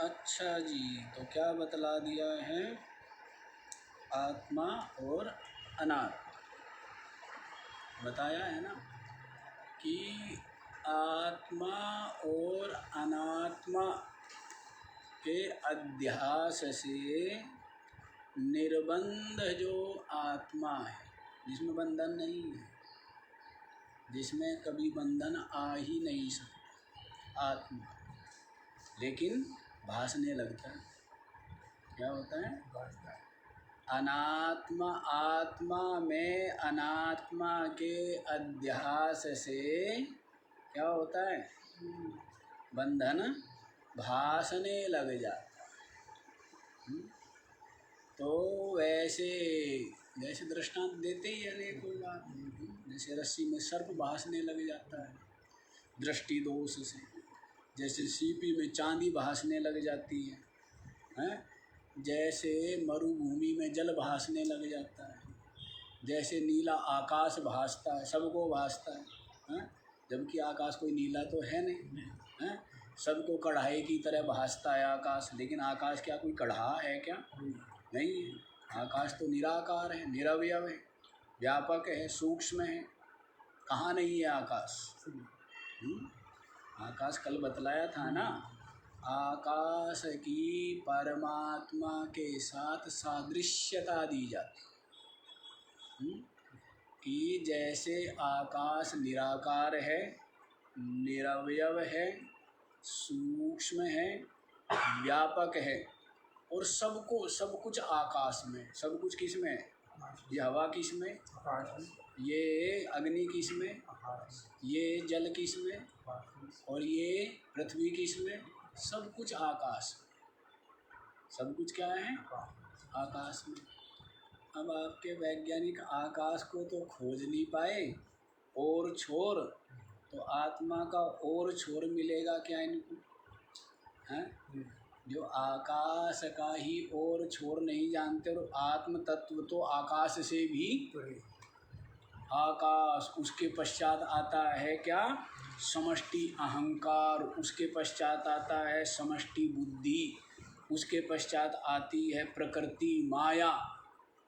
अच्छा जी, तो क्या बतला दिया है? आत्मा और अनात्मा बताया है ना कि आत्मा और अनात्मा के अध्यास से निर्बंध जो आत्मा है, जिसमें बंधन नहीं है, जिसमें कभी बंधन आ ही नहीं सकता आत्मा, लेकिन भासने लगता है। क्या होता है? अनात्मा, आत्मा में अनात्मा के अध्यास से क्या होता है? बंधन भासने लग जाता है। तो वैसे जैसे दृष्टांत देते ही अनेकों बार, जैसे रस्सी में सर्प भासने लग जाता है दृष्टि दोष से, जैसे सीपी में चांदी भासने लग जाती है, हैं? जैसे मरुभूमि में जल भासने लग जाता है, जैसे नीला आकाश भासता है, सबको भासता है, हैं? जबकि आकाश कोई नीला तो है नहीं, हैं? सबको कढ़ाई की तरह भासता है आकाश, लेकिन आकाश क्या कोई कढ़ा है क्या? नहीं है। आकाश तो निराकार है, निरवयव है, व्यापक है, सूक्ष्म है। कहाँ नहीं है आकाश? आकाश कल बतलाया था ना, आकाश की परमात्मा के साथ सादृश्यता दी जाती कि जैसे आकाश निराकार है, निरवयव है, सूक्ष्म है, व्यापक है, और सबको सब कुछ आकाश में, सब कुछ किस में? ये हवा किस में? ये अग्नि किस में? ये जल किस में? और ये पृथ्वी किस में? सब कुछ आकाश में। सब कुछ क्या है? आकाश में। अब आपके वैज्ञानिक आकाश को तो खोज नहीं पाए, और छोर, तो आत्मा का और छोर मिलेगा क्या इनको? हैं? जो आकाश का ही और छोर नहीं जानते, और आत्म तत्व तो आकाश से भी आकाश, उसके पश्चात आता है क्या? समष्टि अहंकार, उसके पश्चात आता है समष्टि बुद्धि, उसके पश्चात आती है प्रकृति माया,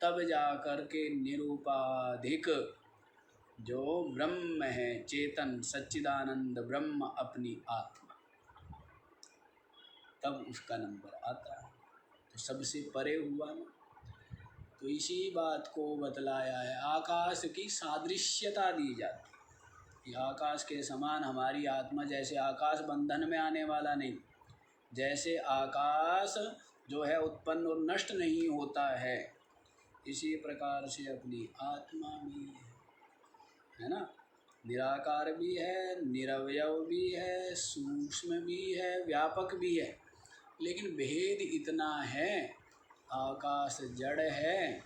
तब जा कर के निरुपाधिक जो ब्रह्म है, चेतन सच्चिदानंद ब्रह्म अपनी आत्मा, तब उसका नंबर आता है। तो सबसे परे हुआ ना। तो इसी बात को बतलाया है, आकाश की सादृश्यता दी जाती है कि आकाश के समान हमारी आत्मा, जैसे आकाश बंधन में आने वाला नहीं, जैसे आकाश जो है उत्पन्न और नष्ट नहीं होता है, इसी प्रकार से अपनी आत्मा भी है ना, निराकार भी है, निरवयव भी है, सूक्ष्म भी है, व्यापक भी है, लेकिन भेद इतना है, आकाश जड़ है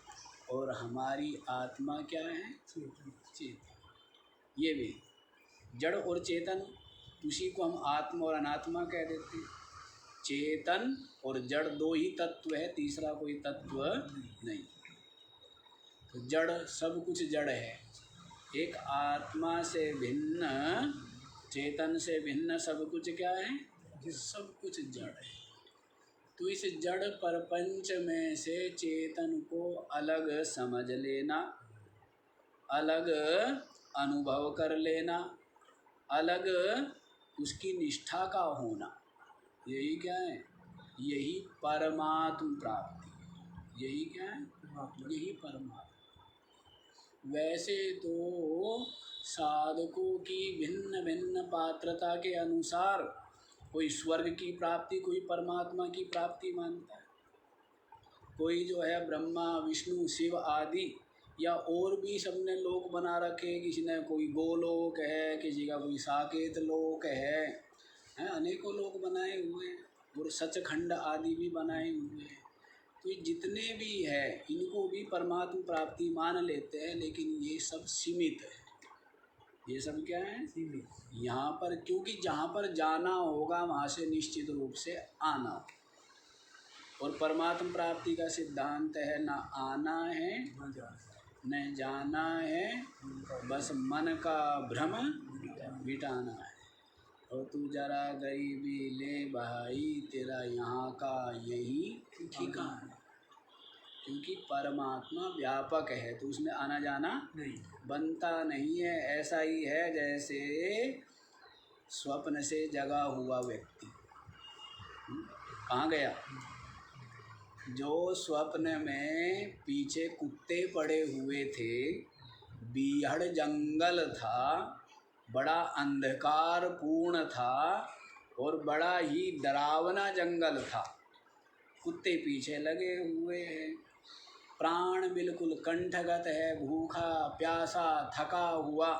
और हमारी आत्मा क्या है? चेतन। ये भी जड़ और चेतन, उसी को हम आत्मा और अनात्मा कह देते हैं। चेतन और जड़ दो ही तत्व है, तीसरा कोई तत्व नहीं। तो जड़, सब कुछ जड़ है। एक आत्मा से भिन्न, चेतन से भिन्न सब कुछ क्या है? सब कुछ जड़ है। तो इस जड़ प्रपंच में से चेतन को अलग समझ लेना, अलग अनुभव कर लेना, अलग उसकी निष्ठा का होना, यही क्या है? यही परमात्म प्राप्ति। यही क्या है? यही परमात्मा। वैसे तो साधकों की भिन्न भिन्न पात्रता के अनुसार कोई स्वर्ग की प्राप्ति, कोई परमात्मा की प्राप्ति मानता है, कोई जो है ब्रह्मा विष्णु शिव आदि या और भी सबने लोक बना रखे, किसी ने कोई गोलोक है, किसी का कोई साकेत लोक है, अनेकों लोक बनाए हुए हैं, और सचखंड आदि भी बनाए हुए हैं। तो ये जितने भी है इनको भी परमात्मा प्राप्ति मान लेते हैं, लेकिन ये सब सीमित है। ये सब क्या है? सीमित। यहाँ पर क्योंकि जहाँ पर जाना होगा वहाँ से निश्चित रूप से आना, और परमात्मा प्राप्ति का सिद्धांत है ना आना है न जाना है, बस मन का भ्रम मिटाना है। और तू जरा गरीबी ले भाई, तेरा यहाँ का यही ठिकाना है। क्योंकि परमात्मा व्यापक है तो उसमें आना जाना नहीं बनता नहीं है। ऐसा ही है जैसे स्वप्न से जगा हुआ व्यक्ति कहाँ गया? जो स्वप्न में पीछे कुत्ते पड़े हुए थे, बीहड़ जंगल था, बड़ा अंधकार पूर्ण था और बड़ा ही डरावना जंगल था, कुत्ते पीछे लगे हुए हैं, प्राण बिल्कुल कंठगत है, भूखा प्यासा थका हुआ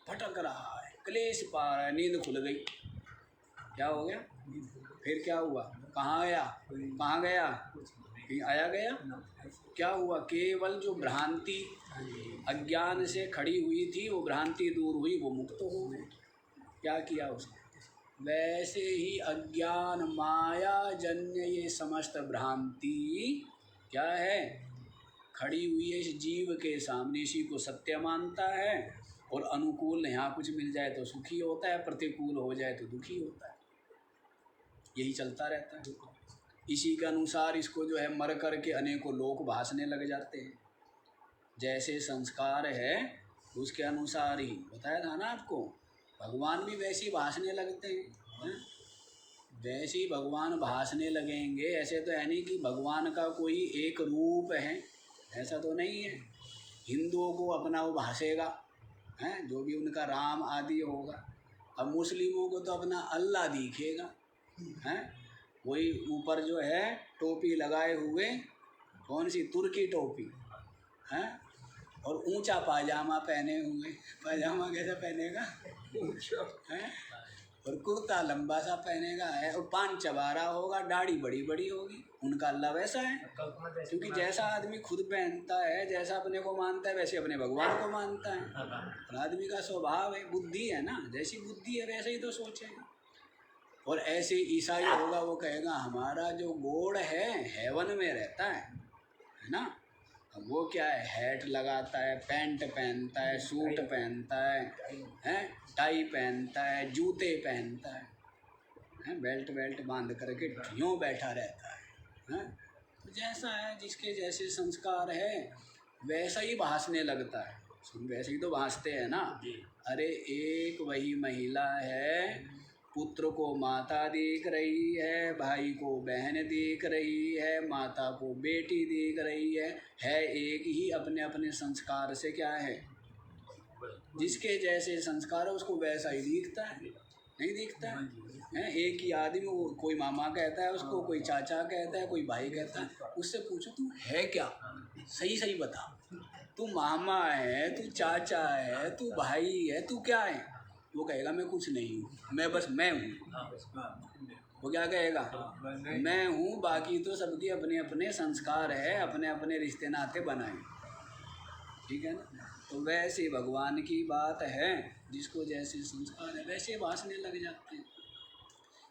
भटक रहा है, क्लेश पा रहा है, नींद खुल गई। क्या हो गया? फिर क्या हुआ? कहाँ गया? कहाँ गया? कहीं आया गया? क्या हुआ? केवल जो भ्रांति अज्ञान से खड़ी हुई थी वो भ्रांति दूर हुई, वो मुक्त हो गई। क्या किया उसने? वैसे ही अज्ञान माया जन्य ये समस्त भ्रांति क्या है? खड़ी हुई है इस जीव के सामने, इसी को सत्य मानता है और अनुकूल यहाँ कुछ मिल जाए तो सुखी होता है, प्रतिकूल हो जाए तो दुखी होता है। यही चलता रहता है। इसी के अनुसार इसको जो है मर कर के अनेकों लोक भासने लग जाते हैं। जैसे संस्कार है उसके अनुसार ही बताया था ना आपको, भगवान भी वैसे ही भासने लगते हैं। वैसे ही भगवान भासने लगेंगे। ऐसे तो है नहीं कि भगवान का कोई एक रूप है, ऐसा तो नहीं है। हिंदुओं को अपना वो भासेगा, हैं, जो भी उनका राम आदि होगा। अब मुस्लिमों को तो अपना अल्लाह दिखेगा, हैं, वही ऊपर जो है टोपी लगाए हुए, कौन सी तुर्की टोपी, हैं, और ऊंचा पाजामा पहने हुए। पाजामा कैसा पहनेगा? हैं, और कुर्ता लंबा सा पहनेगा है, और पान चबारा होगा, दाढ़ी बड़ी बड़ी होगी। उनका अल्लाह वैसा है, क्योंकि जैसा आदमी खुद पहनता है, जैसा अपने को मानता है, वैसे अपने भगवान को मानता है। और आदमी का स्वभाव है, बुद्धि है ना, जैसी बुद्धि है वैसे ही तो सोचेगा। और ऐसे ईसाई होगा, वो कहेगा हमारा जो गॉड है हेवन में रहता है ना। अब वो क्या है, हैट लगाता है, पैंट पहनता है, सूट पहनता है, टाई पहनता है, जूते पहनता है, बेल्ट बांध करके यूँ बैठा रहता है। तो जैसा है, जिसके जैसे संस्कार है वैसा ही भासने लगता है। वैसे ही तो भासते हैं ना। अरे एक वही महिला है, पुत्र को माता देख रही है, भाई को बहन देख रही है, माता को बेटी देख रही है एक ही, अपने अपने संस्कार से क्या है, जिसके जैसे संस्कार है उसको वैसा ही दिखता है। नहीं दिखता है? एक ही आदमी, कोई मामा कहता है उसको, कोई चाचा कहता है, कोई भाई कहता है। उससे पूछो तू है क्या, सही सही बता, तू मामा है, तू चाचा है, तू भाई है, तू क्या है? वो कहेगा मैं कुछ नहीं हूँ, मैं बस मैं हूँ। वो क्या कहेगा? मैं हूँ, बाकी तो सबके अपने अपने संस्कार है, अपने अपने रिश्ते नाते बनाए। ठीक है ना। तो वैसे भगवान की बात है, जिसको जैसे संस्कार है वैसे भासने लग जाते हैं।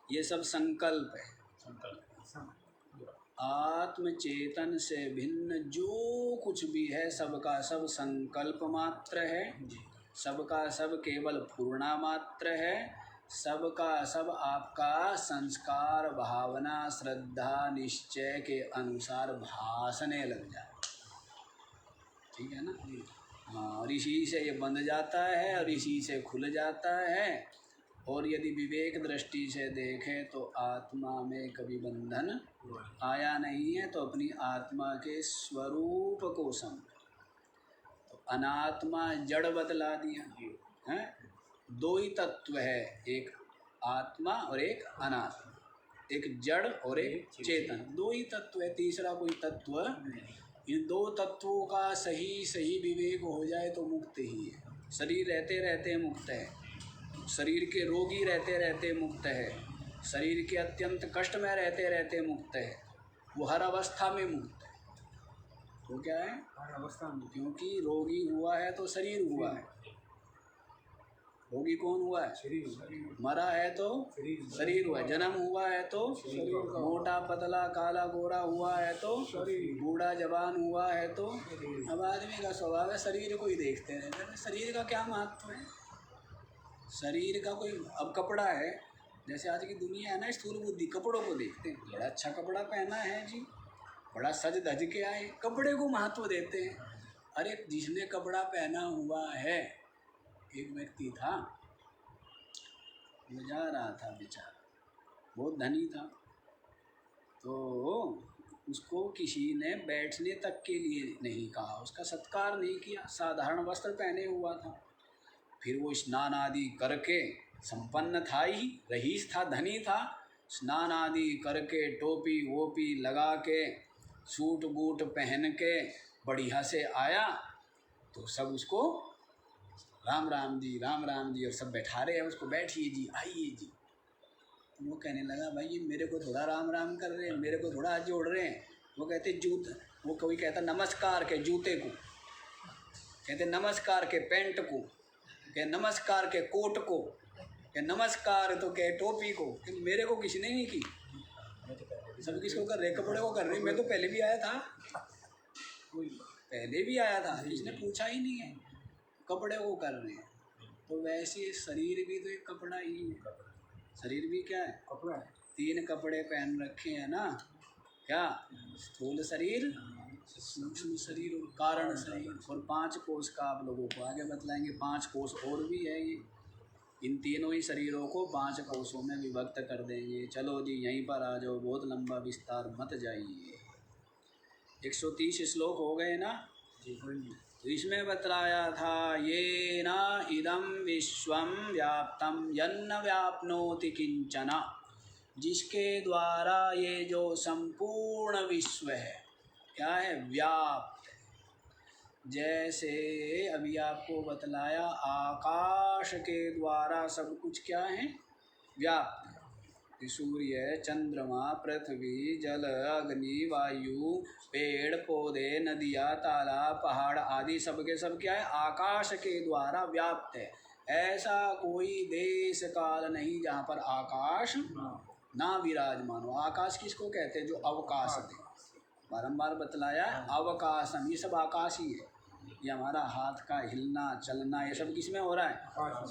ये सब संकल्प है। आत्म चेतन से भिन्न जो कुछ भी है सबका सब संकल्प मात्र है, सबका सब केवल पूर्णा मात्र है, सबका सब आपका संस्कार भावना श्रद्धा निश्चय के अनुसार भासने लग जाए। ठीक है ना। हाँ, और इसी से ये बंध जाता है और इसी से खुल जाता है। और यदि विवेक दृष्टि से देखें तो आत्मा में कभी बंधन आया नहीं है, तो अपनी आत्मा के स्वरूप को समझ। तो अनात्मा जड़ बतला दिया है। दो ही तत्व है, एक आत्मा और एक अनात्मा, एक जड़ और एक चेतन, दो ही तत्व है, तीसरा कोई तत्व। इन दो तत्वों का सही सही विवेक हो जाए तो मुक्त ही है। शरीर रहते रहते मुक्त है, शरीर के रोगी रहते रहते मुक्त है, शरीर के अत्यंत कष्ट में रहते रहते मुक्त है, वो हर अवस्था में मुक्त है। तो क्या है? हर अवस्था में, क्योंकि रोगी हुआ है तो शरीर हुआ है। रोगी कौन हुआ है? शरीर। मरा है तो शरीर हुआ है। जन्म हुआ है तो शरीर। मोटा पतला काला गोरा हुआ है तो शरीर। बूढ़ा जवान हुआ है तो। अब आदमी का स्वभाव है शरीर को ही देखते रहते हैं। शरीर का क्या महत्व है? शरीर का कोई, अब कपड़ा है, जैसे आज की दुनिया है ना, स्थूल बुद्धि कपड़ों को देखते हैं, बड़ा अच्छा कपड़ा पहना है जी, बड़ा सज धज के आए, कपड़े को महत्व देते हैं। अरे जिसने कपड़ा पहना हुआ है, एक व्यक्ति था, वो जा रहा था बेचारा, बहुत धनी था, तो उसको किसी ने बैठने तक के लिए नहीं कहा, उसका सत्कार नहीं किया, साधारण वस्त्र पहने हुआ था। फिर वो स्नान आदि करके, संपन्न था ही, रईस था, धनी था, स्नान आदि करके टोपी वोपी लगा के सूट बूट पहन के बढ़िया से आया, तो सब उसको राम राम जी और सब बैठा रहे हैं उसको, बैठिए जी, आइए जी। तो वो कहने लगा, भाई ये मेरे को थोड़ा राम राम कर रहे हैं, मेरे को थोड़ा हाथ जोड़ रहे हैं। वो कहते जूत, वो कोई कहता नमस्कार के जूते को, कहते नमस्कार के पैंट को, के नमस्कार के कोट को, के नमस्कार तो के टोपी को, कि मेरे को किसी ने नहीं की। सब किसको कर रहे, कपड़े को कर रहे। मैं तो पहले भी आया था, किसने पूछा ही नहीं है, कपड़े को कर रहे हैं। तो वैसे शरीर भी तो एक कपड़ा ही है। शरीर भी क्या है, कपड़ा है। 3 कपड़े पहन रखे हैं ना, क्या, स्थूल शरीर, सूक्ष्म शरीर और कारण शरीर, और 5 कोष का आप लोगों को आगे बतलाएंगे। 5 कोष और भी है ये, इन तीनों ही शरीरों को 5 कोषों में विभक्त कर देंगे। चलो जी यहीं पर आ जाओ, बहुत लंबा विस्तार मत जाइए। 130 श्लोक हो गए ना जी। तो इसमें बतलाया था, ये ना इदम विश्वम व्याप्तम यन्न व्याप्नोति किंचना, जिसके द्वारा ये जो संपूर्ण विश्व है, क्या है, व्याप्त। जैसे अभी आपको बतलाया, आकाश के द्वारा सब कुछ क्या है, व्याप्त। सूर्य, चंद्रमा, पृथ्वी, जल, अग्नि, वायु, पेड़ पौधे, नदियाँ, तालाब, पहाड़ आदि सब के सब क्या है, आकाश के द्वारा व्याप्त है। ऐसा कोई देश काल नहीं जहाँ पर आकाश ना विराजमान हो। आकाश किसको कहते हैं, जो अवकाश दे, बारंबार बतलाया, अवकाशम, ये सब आकाश ही है। ये हमारा हाथ का हिलना चलना, ये सब किस में हो रहा है,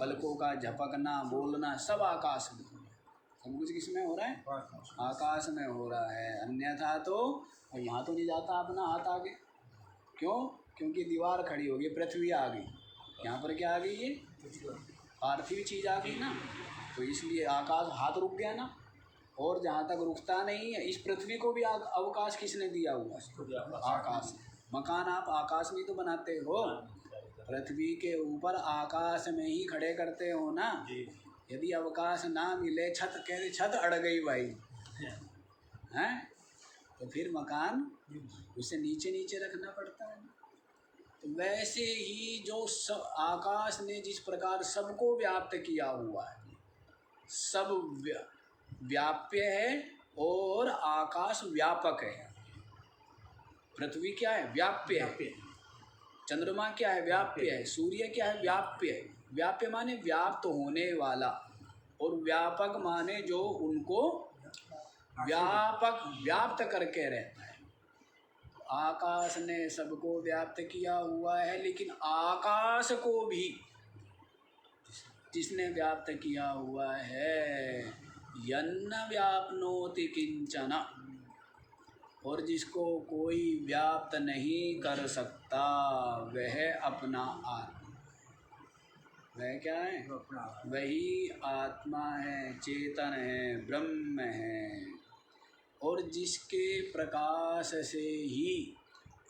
पलकों का झपकना बोलना, सब आकाश में, सब कुछ किस में हो रहा है, आकाश में हो रहा है। अन्यथा तो यहाँ तो नहीं जाता अपना हाथ आगे, क्यों, क्योंकि दीवार खड़ी होगी, पृथ्वी आ गई, यहाँ पर क्या आ गई, ये पार्थिव चीज़ आ गई ना, तो इसलिए आकाश, हाथ रुक गया ना। और जहाँ तक रुकता नहीं है, इस पृथ्वी को भी अवकाश किसने दिया हुआ है, आकाश। मकान आप आकाश में तो बनाते हो, पृथ्वी के ऊपर आकाश में ही खड़े करते हो ना। यदि अवकाश ना मिले, छत कहते छत अड़ गई भाई, हैं, तो फिर मकान उसे नीचे नीचे रखना पड़ता है। तो वैसे ही जो सब आकाश ने जिस प्रकार सबको व्याप्त किया हुआ है, सब व्याप्य है, और आकाश व्यापक है। पृथ्वी क्या है, व्याप्य है। चंद्रमा क्या है, व्याप्य है। सूर्य क्या है, व्याप्य है। व्याप्य माने व्याप्त होने वाला, और व्यापक माने जो उनको व्याप्त करके रहता है। आकाश ने सबको व्याप्त किया हुआ है, लेकिन आकाश को भी जिसने व्याप्त किया हुआ है, यन्न व्याप्नोति किंचन, और जिसको कोई व्याप्त नहीं कर सकता, वह अपना आत्मा। वह क्या है, वही आत्मा है, चेतन है, ब्रह्म है। और जिसके प्रकाश से ही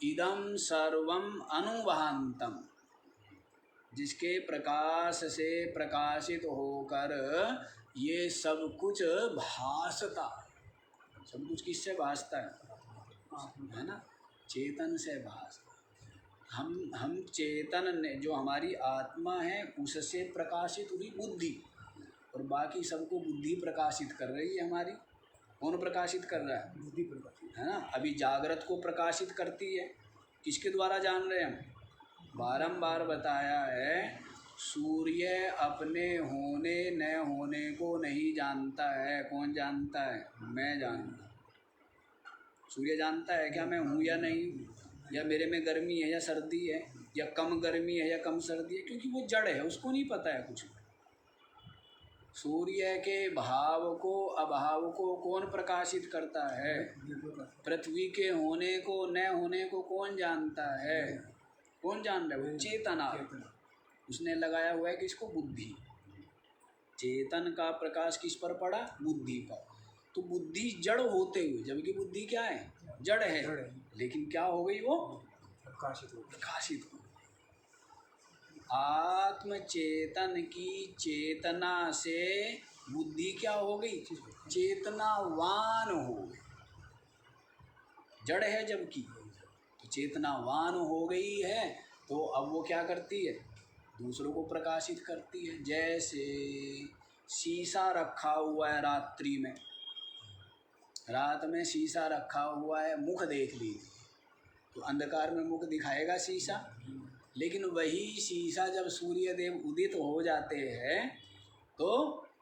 इदम सर्वम अनुभान्तम, जिसके प्रकाश से प्रकाशित होकर ये सब कुछ भासता। सब कुछ किससे भासता है ना, चेतन से भासता। हम चेतन ने, जो हमारी आत्मा है, उससे प्रकाशित हुई बुद्धि, और बाकी सबको बुद्धि प्रकाशित कर रही है हमारी। कौन प्रकाशित कर रहा है, बुद्धि प्रकाशित, है ना। अभी जागृत को प्रकाशित करती है, किसके द्वारा जान रहे हैं हम, बारंबार बताया है, सूर्य अपने होने न होने को नहीं जानता है। कौन जानता है, मैं जानता। सूर्य जानता है क्या मैं हूँ या नहीं, या मेरे में गर्मी है या सर्दी है, या कम गर्मी है या कम सर्दी है, क्योंकि वो जड़ है, उसको नहीं पता है कुछ। सूर्य के भाव को अभाव को कौन प्रकाशित करता है? पृथ्वी के होने को न होने को कौन जानता है? कौन जान रहा है? चेतना। उसने लगाया हुआ है किसको? बुद्धि। चेतन का प्रकाश किस पर पड़ा? बुद्धि पर। तो बुद्धि जड़ होते हुए, जबकि बुद्धि क्या है? जड़ है, लेकिन क्या हो गई वो? प्रकाशित हो। आत्म चेतन की चेतना से बुद्धि क्या हो गई? चेतनावान हो गई। जड़ है जबकि, तो चेतनावान हो गई है। तो अब वो क्या करती है? दूसरों को प्रकाशित करती है। जैसे शीशा रखा हुआ है रात्रि में, रात में शीशा रखा हुआ है, मुख देख लीजिए तो अंधकार में मुख दिखाएगा शीशा। लेकिन वही शीशा जब सूर्य देव उदित हो जाते हैं तो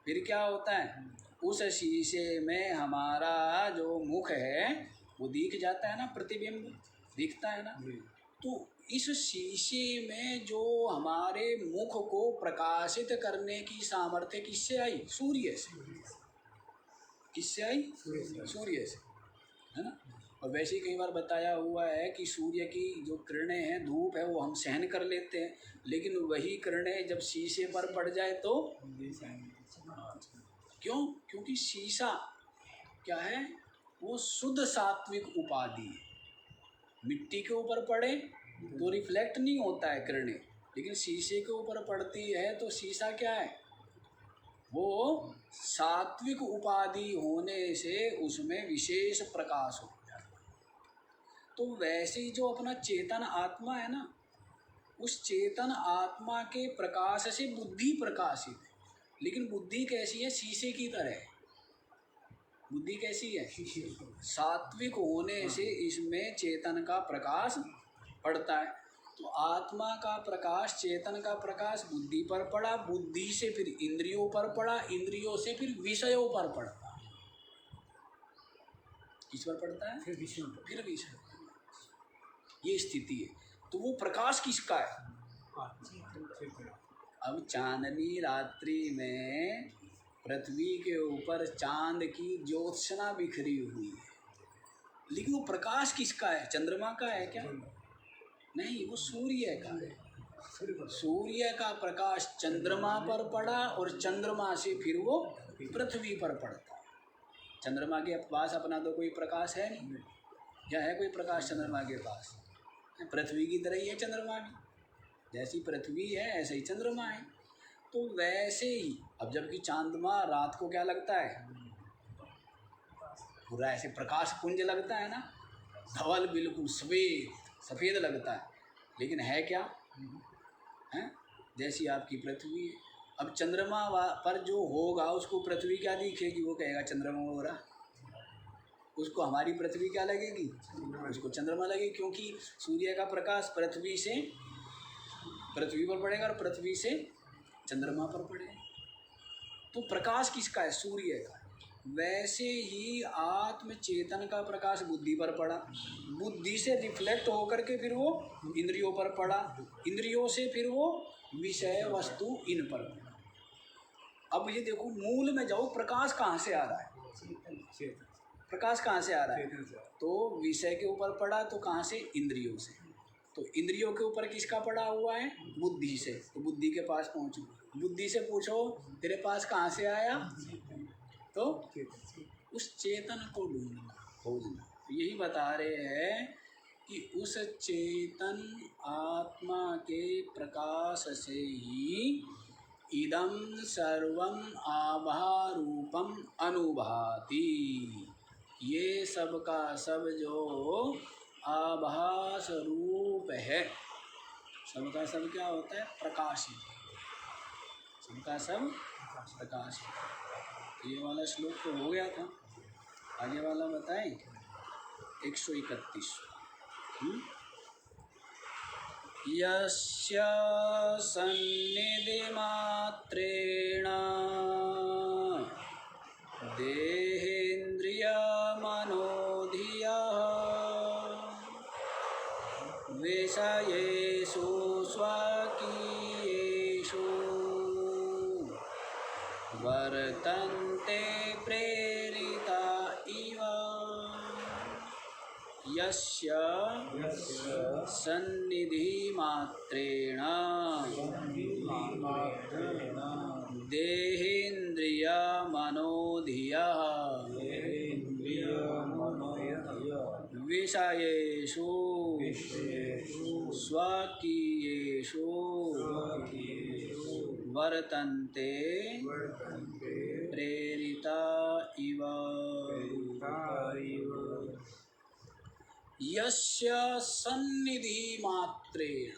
फिर क्या होता है? उस शीशे में हमारा जो मुख है वो दिख जाता है ना, प्रतिबिंब दिखता है ना। तो इस शीशे में जो हमारे मुख को प्रकाशित करने की सामर्थ्य किससे आई? सूर्य से। किससे आई? सूर्य से, है ना। और वैसे ही कई बार बताया हुआ है कि सूर्य की जो किरणें हैं, धूप है, वो हम सहन कर लेते हैं, लेकिन वही किरणें जब शीशे पर पड़ जाए तो क्यों? क्योंकि शीशा क्या है? वो शुद्ध सात्विक उपाधि है। मिट्टी के ऊपर पड़े तो रिफ्लेक्ट नहीं होता है किरणें, लेकिन शीशे के ऊपर पड़ती है तो शीशा क्या है? वो सात्विक उपाधि होने से उसमें विशेष प्रकाश हो जाता है। तो वैसे ही जो अपना चेतन आत्मा है ना, उस चेतन आत्मा के प्रकाश से बुद्धि प्रकाशित है। लेकिन बुद्धि कैसी है? शीशे की तरह है। बुद्धि कैसी है? सात्विक होने से इसमें चेतन का प्रकाश पड़ता है। तो आत्मा का प्रकाश, चेतन का प्रकाश बुद्धि पर पड़ा, बुद्धि से फिर इंद्रियों पर पड़ा, इंद्रियों से फिर विषयों पर पड़ता है। किस पर पड़ता है? फिर विषय। फिर विषय। ये स्थिति है। तो वो प्रकाश किसका है? अब चांदनी रात्रि में पृथ्वी के ऊपर चांद की ज्योत्सना बिखरी हुई है, लेकिन वो प्रकाश किसका है? चंद्रमा का है क्या? नहीं, वो सूर्य का है। सूर्य का प्रकाश चंद्रमा पर पड़ा और चंद्रमा से फिर वो पृथ्वी पर पड़ता है। चंद्रमा के पास अपना तो कोई प्रकाश है नहीं, क्या है कोई प्रकाश चंद्रमा के पास? पृथ्वी की तरह ही है चंद्रमा भी। जैसी पृथ्वी है ऐसे ही चंद्रमा है। तो वैसे ही अब जबकि चांदमा रात को क्या लगता है? पूरा ऐसे प्रकाश पुंज लगता है ना, धवल बिल्कुल सफ़ेद लगता है, लेकिन है क्या? है जैसी आपकी पृथ्वी है। अब चंद्रमा पर जो होगा उसको पृथ्वी क्या दिखेगी? वो कहेगा चंद्रमा हो रहा। उसको हमारी पृथ्वी क्या लगेगी? उसको चंद्रमा लगेगी, क्योंकि सूर्य का प्रकाश पृथ्वी से पृथ्वी पर पड़ेगा और पृथ्वी से चंद्रमा पर पड़ेगा। तो प्रकाश किसका है? सूर्य का। वैसे ही आत्म चेतन का प्रकाश बुद्धि पर पड़ा, बुद्धि से रिफ्लेक्ट होकर के फिर वो इंद्रियों पर पड़ा, इंद्रियों से फिर वो विषय वस्तु इन पर पड़ा। अब ये देखो, मूल में जाओ, प्रकाश कहाँ से आ रहा है? प्रकाश कहाँ से आ रहा है? तो विषय के ऊपर पड़ा तो कहाँ से? इंद्रियों से। तो इंद्रियों के ऊपर किसका पड़ा हुआ है? बुद्धि से। तो बुद्धि के पास पहुँचो, बुद्धि से पूछो तेरे पास कहाँ से आया? तो उस चेतन को ढूंढना, खोजना। यही बता रहे हैं कि उस चेतन आत्मा के प्रकाश से ही इदं सर्वं आभारूपम अनुभाति। ये सब का सब जो आभास रूप है, सबका सब क्या होता है? प्रकाशित। सबका सब प्रकाशित। तो ये वाला श्लोक तो हो गया था, आगे वाला बताएं? 131। यस्य सन्निधिमात्रेण देहेन्द्रियमनोधियः विषयेषु स्वकीयेषु वर्तेते वर्तन्ते प्रेरिता इव यस्य सन्निधिमात्रेण देहेन्द्रियमनोधियः विषयेषु स्वकीयेषु वर्तन्ते प्रेरिता इव यस्य सन्निधि मात्रेण,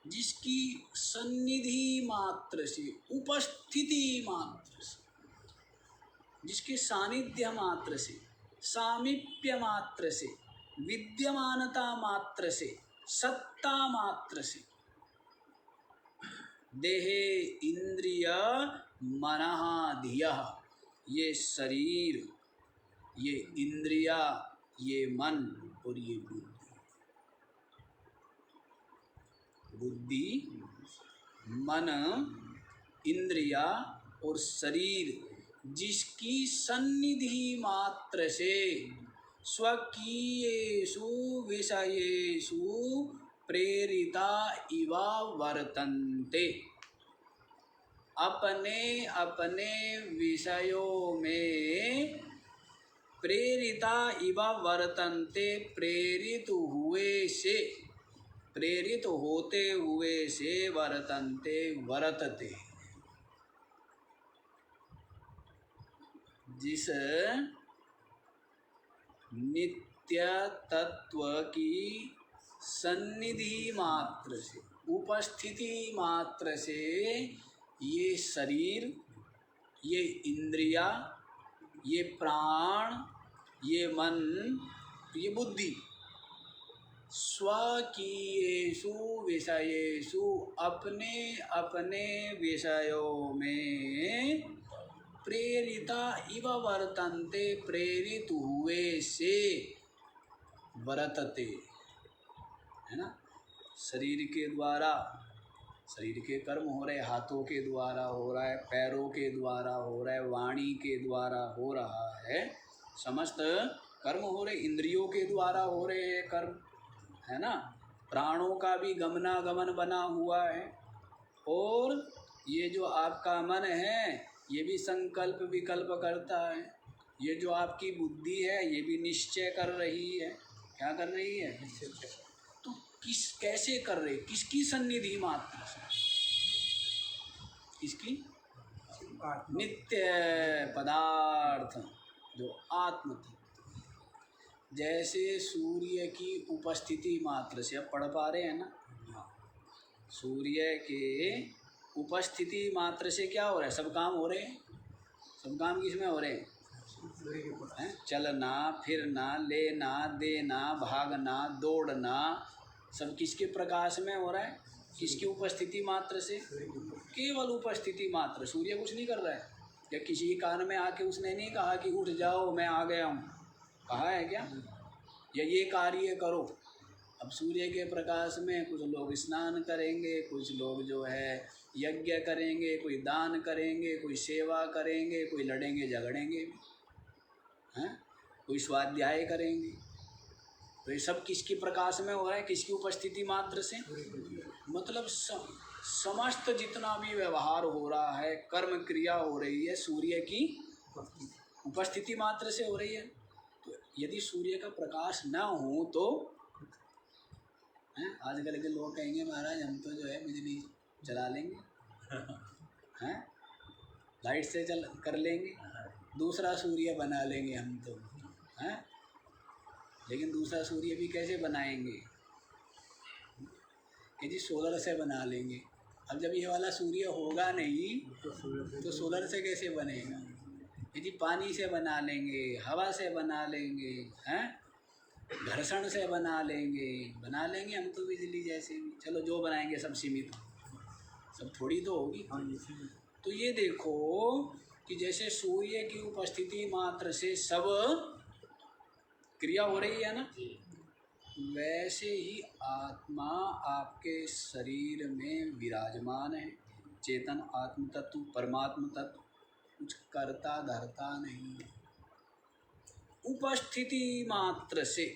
जिसकी सन्निधि मात्र से, उपस्थिति मात्र से, जिसके सानिध्य मात्र से, सामीप्य मात्र से, विद्यमानता मात्र से, सत्ता मात्र से, देहे इंद्रिय मनः धियः, ये शरीर, ये इंद्रिया, ये मन और ये बुद्धि, मन, इंद्रिया और शरीर, जिसकी सन्निधि मात्र से स्वकीयेषु विषयेषु प्रेरिता इव वर्तन्ते, अपने अपने विषयों में प्रेरिता इव वर्तन्ते, प्रेरित हुए से, प्रेरित होते हुए से, वर्तन्ते वर्तते, जिस नित्य तत्व की सन्निधि मात्र से, उपस्थिति मात्र से, ये शरीर, ये इंद्रिया, ये प्राण, ये मन, ये बुद्धि, स्वकीयेषु विषयेषु, अपने अपने विषयों में प्रेरिता इव वर्तन्ते, प्रेरित हुए से वर्तते, है ना। शरीर के द्वारा, शरीर के कर्म हो रहे, हाथों के द्वारा हो रहा है, पैरों के द्वारा हो रहा है, वाणी के द्वारा हो रहा है, समस्त कर्म हो रहे, इंद्रियों के द्वारा हो रहे हैं कर्म, है ना। प्राणों का भी गमनागमन बना हुआ है, और ये जो आपका मन है ये भी संकल्प विकल्प करता है, ये जो आपकी बुद्धि है ये भी निश्चय कर रही है। क्या कर रही है? तो कैसे कर रही, किसकी सन्निधि मात्र से? किसकी? नित्य पदार्थ जो आत्म तत्व, जैसे सूर्य की उपस्थिति मात्र से, अब पढ़ पा रहे हैं ना, सूर्य के उपस्थिति मात्र से क्या हो रहा है? सब काम हो रहे हैं। सब काम किसमें हो रहे हैं? चलना, फिरना, लेना, देना, भागना, दौड़ना, सब किसके प्रकाश में हो रहा है? किसकी उपस्थिति मात्र से? केवल उपस्थिति मात्र। सूर्य कुछ नहीं कर रहा है, या किसी कान में आके उसने नहीं कहा कि उठ जाओ मैं आ गया हूँ, कहा है क्या? या ये कार्य करो। अब सूर्य के प्रकाश में कुछ लोग स्नान करेंगे, कुछ लोग जो है यज्ञ करेंगे, कोई दान करेंगे, कोई सेवा करेंगे, कोई लड़ेंगे झगड़ेंगे, हैं, कोई स्वाध्याय करेंगे। तो ये सब किसकी प्रकाश में हो रहा है? किसकी उपस्थिति मात्र से? मतलब समस्त जितना भी व्यवहार हो रहा है, कर्म क्रिया हो रही है, सूर्य की उपस्थिति मात्र से हो रही है। तो यदि सूर्य का प्रकाश ना हो तो हैं, आजकल के लोग कहेंगे महाराज हम तो जो है बिजली चला लेंगे, हैं, लाइट से चल कर लेंगे, दूसरा सूर्य बना लेंगे हम तो, हैं। लेकिन दूसरा सूर्य भी कैसे बनाएंगे? कि जी सोलर से बना लेंगे। अब जब ये वाला सूर्य होगा नहीं तो सोलर से कैसे बनेगा? यदि पानी से बना लेंगे, हवा से बना लेंगे, हैं, घर्षण से बना लेंगे हम तो बिजली जैसे भी। चलो जो बनाएंगे सब सीमित, सब थोड़ी तो होगी। तो ये देखो कि जैसे सूर्य की उपस्थिति मात्र से सब क्रिया हो रही है ना, वैसे ही आत्मा आपके शरीर में विराजमान है। चेतन आत्म तत्व, परमात्म तत्व कुछ करता धरता नहीं है। उपस्थिति मात्र से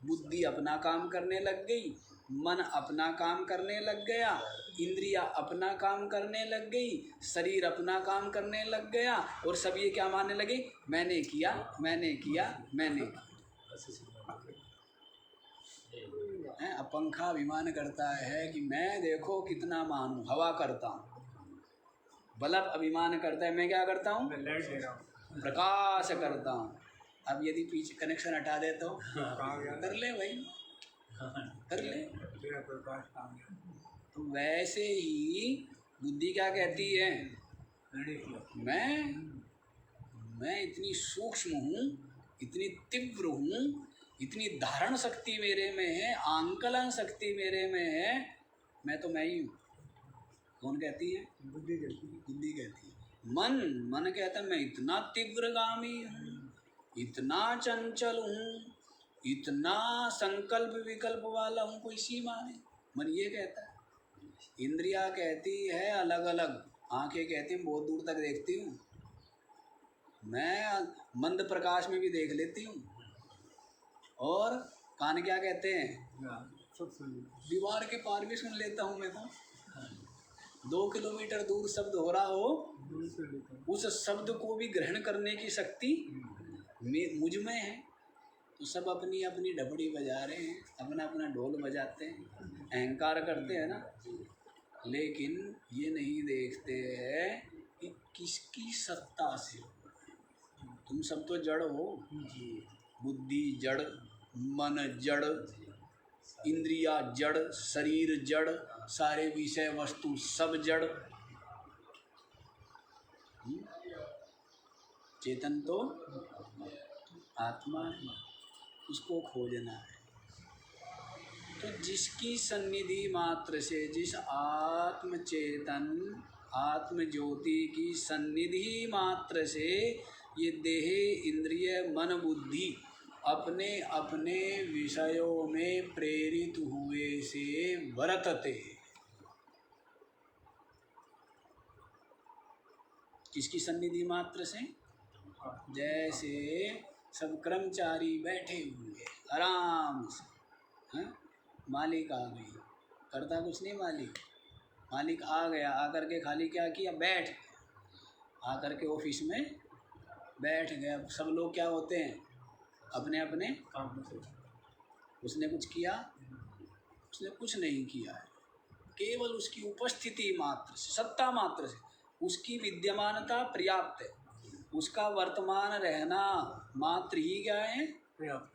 बुद्धि अपना काम करने लग गई, मन अपना काम करने लग गया, इंद्रिया अपना काम करने लग गई, शरीर अपना काम करने लग गया, और सब ये क्या मानने लगे, मैंने किया मैंने किया मैंने किया। अब पंखा अभिमान करता है कि मैं देखो कितना महान हूँ, हवा करता हूँ। बल्ब अभिमान करता है मैं क्या करता हूँ, प्रकाश करता हूँ। अब यदि पीछे कनेक्शन हटा दे तो कर ले भाई, कर ले। तो वैसे ही बुद्धि क्या कहती है, मैं इतनी सूक्ष्म हूँ, इतनी तीव्र हूँ, इतनी धारण शक्ति मेरे में है, आंकलन शक्ति मेरे में है, मैं तो मैं ही हूँ। कौन कहती है, बुद्धि कहती है। मन कहता है मैं इतना तीव्रगामी हूँ, इतना चंचल हूँ, इतना संकल्प विकल्प वाला हूँ, कोई सीमा नहीं। मन ये कहता है। इंद्रिया कहती है अलग अलग, आंखें कहती हैं बहुत दूर तक देखती हूँ, मैं मंद प्रकाश में भी देख लेती हूँ। और कान क्या कहते हैं, दीवार के पार भी सुन लेता हूँ मैं तो। 2 किलोमीटर दूर शब्द हो रहा हो, उस शब्द को भी ग्रहण करने की शक्ति मुझ में है। तो सब अपनी अपनी ढपड़ी बजा रहे हैं, अपना अपना ढोल बजाते हैं, अहंकार करते हैं ना, लेकिन ये नहीं देखते हैं कि किसकी सत्ता से। तुम सब तो जड़ हो, बुद्धि जड़, मन जड़, इंद्रिया जड़, शरीर जड़, सारे विषय वस्तु सब जड़। चेतन तो आत्मा है, उसको खोजना है। तो जिसकी सन्निधि मात्र से, जिस आत्म चेतन आत्म ज्योति की सन्निधि मात्र से ये देह इंद्रिय मन बुद्धि अपने अपने विषयों में प्रेरित हुए से वर्तते। किसकी सन्निधि मात्र से, जैसे सब कर्मचारी बैठे हुए आराम से, हाँ? मालिक आ गई, करता कुछ नहीं मालिक आ गया, आकर के खाली क्या किया, बैठ गया, आकर के ऑफिस में बैठ गया। सब लोग क्या होते हैं, अपने अपने काम से। उसने कुछ किया, उसने कुछ नहीं किया है, केवल उसकी उपस्थिति मात्र से, सत्ता मात्र से उसकी विद्यमानता पर्याप्त है, उसका वर्तमान रहना मात्र ही क्या है, पर्याप्त।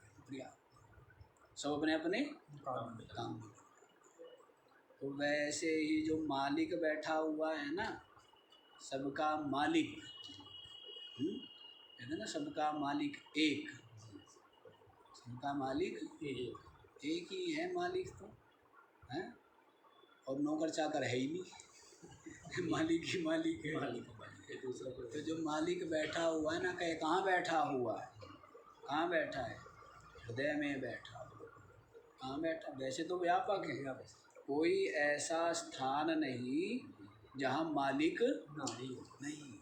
सब अपने अपने काम। तो वैसे ही जो मालिक बैठा हुआ है ना, सबका मालिक, कहते ना सबका मालिक एक, सबका मालिक एक ही है मालिक तो है, और नौकर चाकर है ही नहीं मालिक ही मालिक है। तो जो मालिक बैठा हुआ है ना, कहे कहाँ बैठा हुआ है, कहाँ बैठा है, हृदय में बैठा। कहाँ बैठा, वैसे तो व्यापक है, कोई ऐसा स्थान नहीं जहाँ मालिक नहीं,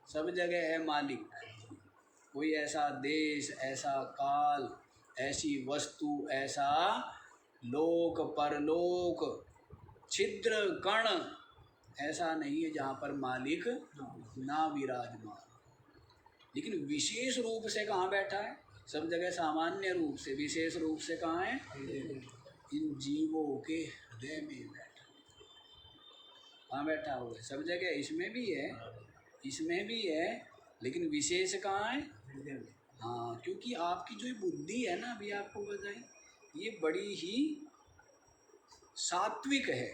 सब जगह है मालिक। कोई ऐसा देश, ऐसा काल, ऐसी वस्तु, ऐसा लोक परलोक, छिद्र कण ऐसा नहीं है जहाँ पर मालिक ना विराजमान। लेकिन विशेष रूप से कहाँ बैठा है, सब जगह सामान्य रूप से, विशेष रूप से कहाँ है, इन जीवों के हृदय में बैठा। कहाँ बैठा हुआ है, सब जगह, इसमें भी है, इसमें भी है, लेकिन विशेष कहाँ है, हाँ, क्योंकि आपकी जो बुद्धि है ना, अभी आपको बताएं, ये बड़ी ही सात्विक है,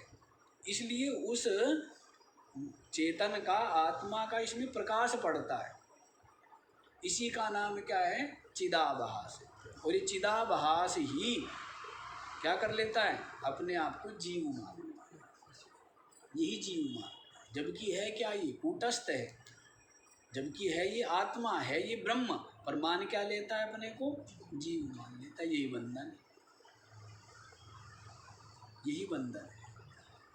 इसलिए उस चेतन का, आत्मा का इसमें प्रकाश पड़ता है। इसी का नाम क्या है, चिदाभास। और ये चिदाभास ही क्या कर लेता है, अपने आप को जीव मान, यही जीव मान। जबकि है क्या, ये कूटस्थ है, जबकि है ये आत्मा, है ये ब्रह्म, पर मान क्या लेता है, अपने को जीव मान लेता है। यही बंधन, यही बंधन है।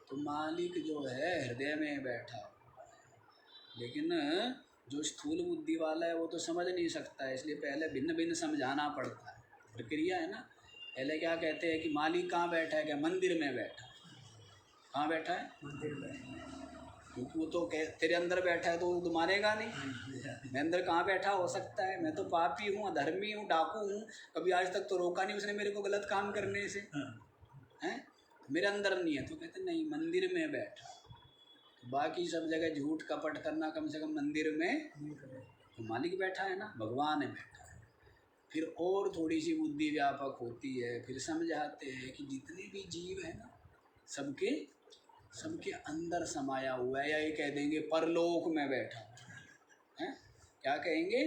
तो मालिक जो है हृदय में बैठा हुआ है, लेकिन जो स्थूल बुद्धि वाला है वो तो समझ नहीं सकता है, इसलिए पहले भिन्न भिन्न समझाना पड़ता है। प्रक्रिया है ना। पहले क्या कहते हैं कि मालिक कहाँ बैठा है, क्या मंदिर में बैठा है। कहाँ बैठा है? मंदिर में। क्योंकि वो तो तेरे अंदर बैठा है तो वो तो मानेगा नहीं। मैं अंदर कहाँ बैठा हो सकता है, मैं तो पापी हूँ, अधर्मी हूँ, डाकू हूँ, कभी आज तक तो रोका नहीं उसने मेरे को गलत काम करने से, हैं? मेरे अंदर नहीं है। तो कहते नहीं, मंदिर में बैठा। तो बाकी सब जगह झूठ कपट करना, कम से कम मंदिर में तो मालिक बैठा है ना, भगवान है बैठा है। फिर और थोड़ी सी बुद्धि व्यापक होती है, फिर समझाते हैं कि जितने भी जीव है ना, सबके अंदर समाया हुआ है, या ये कह देंगे परलोक में बैठा है। क्या कहेंगे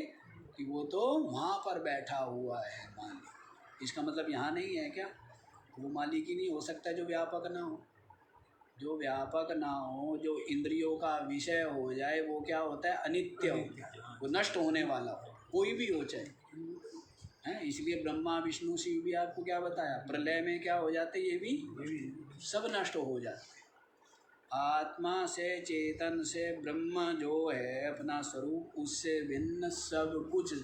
कि वो तो वहाँ पर बैठा हुआ है मालिक। इसका मतलब यहाँ नहीं है क्या, वो मालिक ही नहीं हो सकता जो व्यापक ना हो। जो व्यापक ना हो, जो इंद्रियों का विषय हो जाए, वो क्या होता है? अनित्य होता है, वो नष्ट होने वाला हो, कोई भी हो चाहे, हैं। इसलिए ब्रह्मा विष्णु शिव भी आपको क्या बताया, प्रलय में क्या हो जाते, ये भी सब नष्ट हो जाते। आत्मा से, चेतन से, ब्रह्म जो है अपना स्वरूप, उससे भिन्न सब कुछ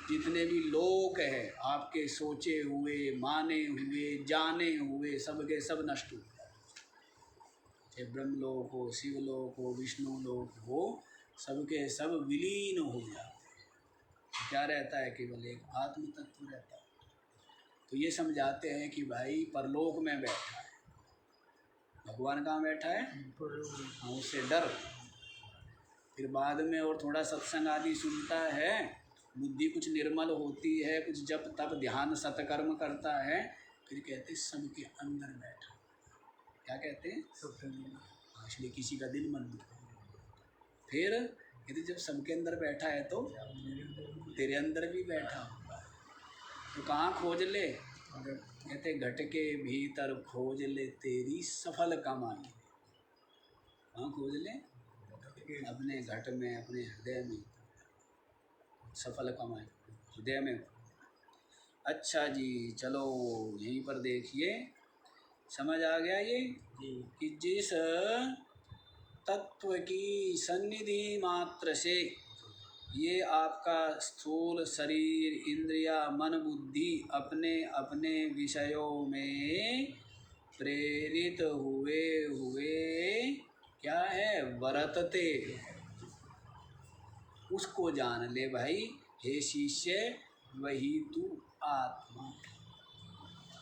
जितने भी लोक है आपके सोचे हुए, माने हुए, जाने हुए, सब के सब नष्ट हो जाए। चाहे ब्रह्मलोक हो, शिवलोक हो, विष्णु लोक हो, सबके सब विलीन हो जाते। क्या रहता है? केवल एक आत्म तत्व रहता है। तो ये समझाते हैं कि भाई परलोक में बैठा है भगवान। कहाँ बैठा है? हाँ, उससे डर। फिर बाद में और थोड़ा सत्संग आदि सुनता है, बुद्धि कुछ निर्मल होती है, कुछ जप तप ध्यान सत्कर्म करता है, फिर कहते सबके अंदर बैठा। क्या कहते हैं? इसलिए किसी का दिल मत दुखाओ। फिर कहते जब सबके अंदर बैठा है तो तेरे अंदर भी बैठा होगा, तो कहाँ खोज ले? कहते घट के भीतर खोज ले तेरी सफल कमाई। कहाँ खोज ले? अपने घट में, अपने हृदय में सफल कमाई, हृदय में। अच्छा जी, चलो यहीं पर देखिए, समझ आ गया ये कि जिस तत्व की सन्निधि मात्र से ये आपका स्थूल शरीर, इंद्रिया, मन, बुद्धि अपने अपने विषयों में प्रेरित हुए क्या है? वर्तते। उसको जान ले भाई, हे शिष्य, वही तू आत्मा।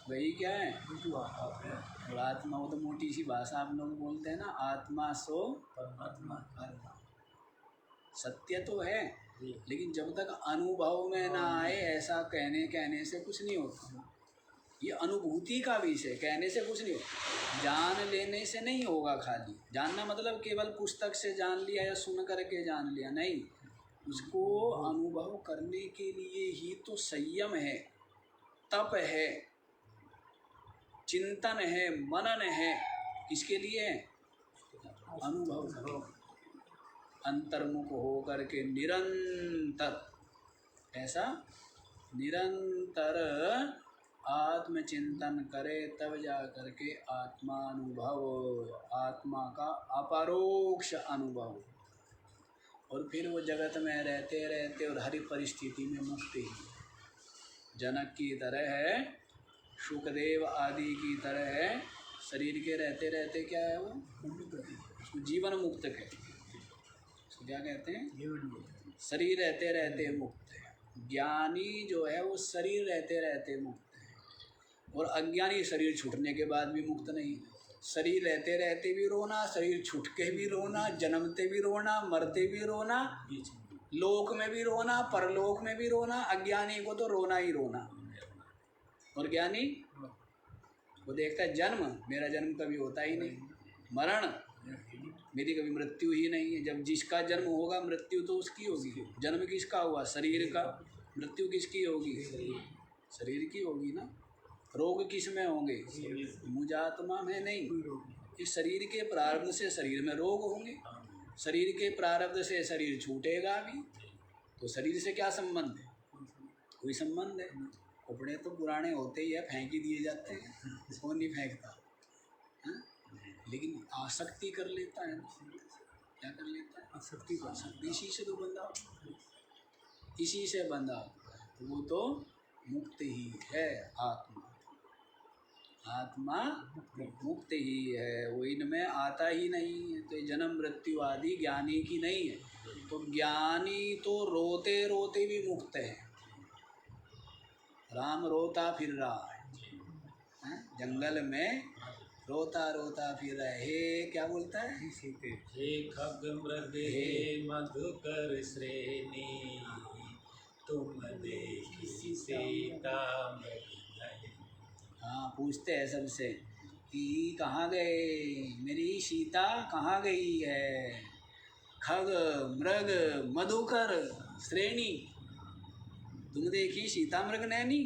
वही क्या है? तू आत्मा। और आत्मा वो तो मोटी सी भाषा आप लोग बोलते हैं ना, आत्मा सो परमात्मा। सत्य तो है, लेकिन जब तक अनुभव में ना आए, ऐसा कहने से कुछ नहीं होता। ये अनुभूति का विषय, कहने से कुछ नहीं होता। जान लेने से नहीं होगा। खाली जानना मतलब केवल पुस्तक से जान लिया या सुन करके जान लिया, नहीं। उसको अनुभव करने के लिए ही तो संयम है, तप है, चिंतन है, मनन है। किसके लिए? अनुभव करो। अंतर्मुख हो करके निरंतर, ऐसा निरंतर आत्मचिंतन करे, तब जा करके आत्मानुभव, आत्मा का अपरोक्ष अनुभव। और फिर वो जगत में रहते रहते और हर परिस्थिति में मुक्त ही, जनक की तरह है, सुखदेव आदि की तरह है। शरीर के रहते रहते क्या है? वो उसको जीवन मुक्त कहते हैं। उसको क्या कहते हैं? जीवन मुक्त। शरीर रहते रहते मुक्त है। ज्ञानी जो है वो शरीर रहते रहते मुक्त है, और अज्ञानी शरीर छूटने के बाद भी मुक्त नहीं। शरीर रहते रहते भी रोना, शरीर छूट के भी रोना, जन्मते भी रोना, मरते भी रोना, लोक में भी रोना, परलोक में भी रोना। अज्ञानी को तो रोना ही रोना। और ज्ञानी वो देखता है जन्म, मेरा जन्म कभी होता ही नहीं, मरण, मेरी कभी मृत्यु ही नहीं है। जब जिसका जन्म होगा मृत्यु तो उसकी होगी। जन्म किसका हुआ? शरीर का। मृत्यु किसकी होगी? शरीर की होगी ना। रोग किस में होंगे? मुझात्मा में नहीं। इस शरीर के प्रारब्ध से शरीर में रोग होंगे, शरीर के प्रारब्ध से शरीर छूटेगा भी। तो शरीर से क्या संबंध है? कोई संबंध है? कपड़े तो पुराने होते ही है, फेंक ही दिए जाते हैं, कौन नहीं फेंकता, हाँ? लेकिन आसक्ति कर लेता है। क्या कर लेता है? शक्ति इसी से तो बंधा हो, इसी से बंधा हुआ है, तो वो तो मुक्त ही है। आत्मा आत्मा मुक्त ही है, वो इनमें आता ही नहीं है। तो ये जन्म मृत्यु आदि ज्ञानी की नहीं है। तो ज्ञानी तो रोते रोते भी मुक्त है। राम रोता फिर रहा है जंगल में, रोता रोता फिर रहा है। हे क्या बोलता है? हे खग मृग हे मधुकर श्रेणी, तुम देखी सीता नहीं। हाँ, पूछते हैं सबसे कि कहाँ गए, मेरी सीता कहाँ गई है? खग मृग मधुकर श्रेणी, तुम देखी सीता मृग नैनी।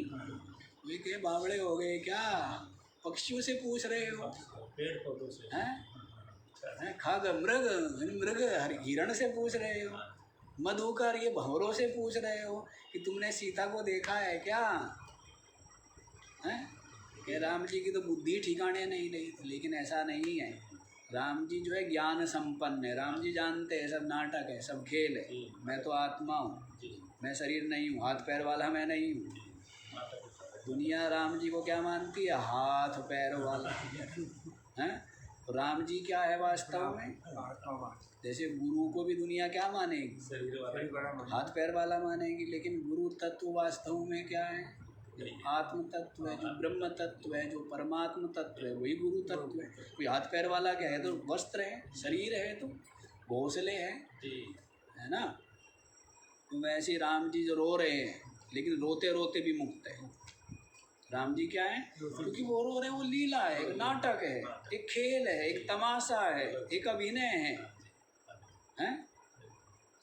वे के बावड़े हो गए क्या? पक्षियों से पूछ रहे हो? पेड़ पौधों से हैं? खग मृग मृग हिरण से पूछ रहे हो? मधुकर ये भंवरों से पूछ रहे हो कि तुमने सीता को देखा है क्या? हैं? कि राम जी की तो बुद्धि ठिकाने नहीं रही। लेकिन ऐसा नहीं है, राम जी जो है ज्ञान संपन्न है। राम जी जानते हैं सब नाटक है, सब खेल है। मैं तो आत्मा हूँ, मैं शरीर नहीं हूँ, हाथ पैर वाला मैं नहीं हूँ। दुनिया राम जी को क्या मानती है? हाथ पैर वाला हैं। तो राम जी क्या है वास्तव में? जैसे गुरु को भी दुनिया क्या मानेगी? हाथ पैर वाला मानेगी। लेकिन गुरु तत्व वास्तव में क्या है? जो आत्म तत्व है, जो ब्रह्म तत्व है, जो परमात्म तत्व है, वही गुरु तत्व है। कोई हाथ पैर वाला क्या है? तो वस्त्र है, शरीर है, तो घोंसले है ना। तो वैसे राम जी जो रो रहे हैं, लेकिन रोते रोते भी मुक्त है। राम जी क्या है? क्योंकि वो रो रहे हैं, वो लीला है, एक नाटक है, एक खेल है, एक तमाशा है, एक अभिनय है।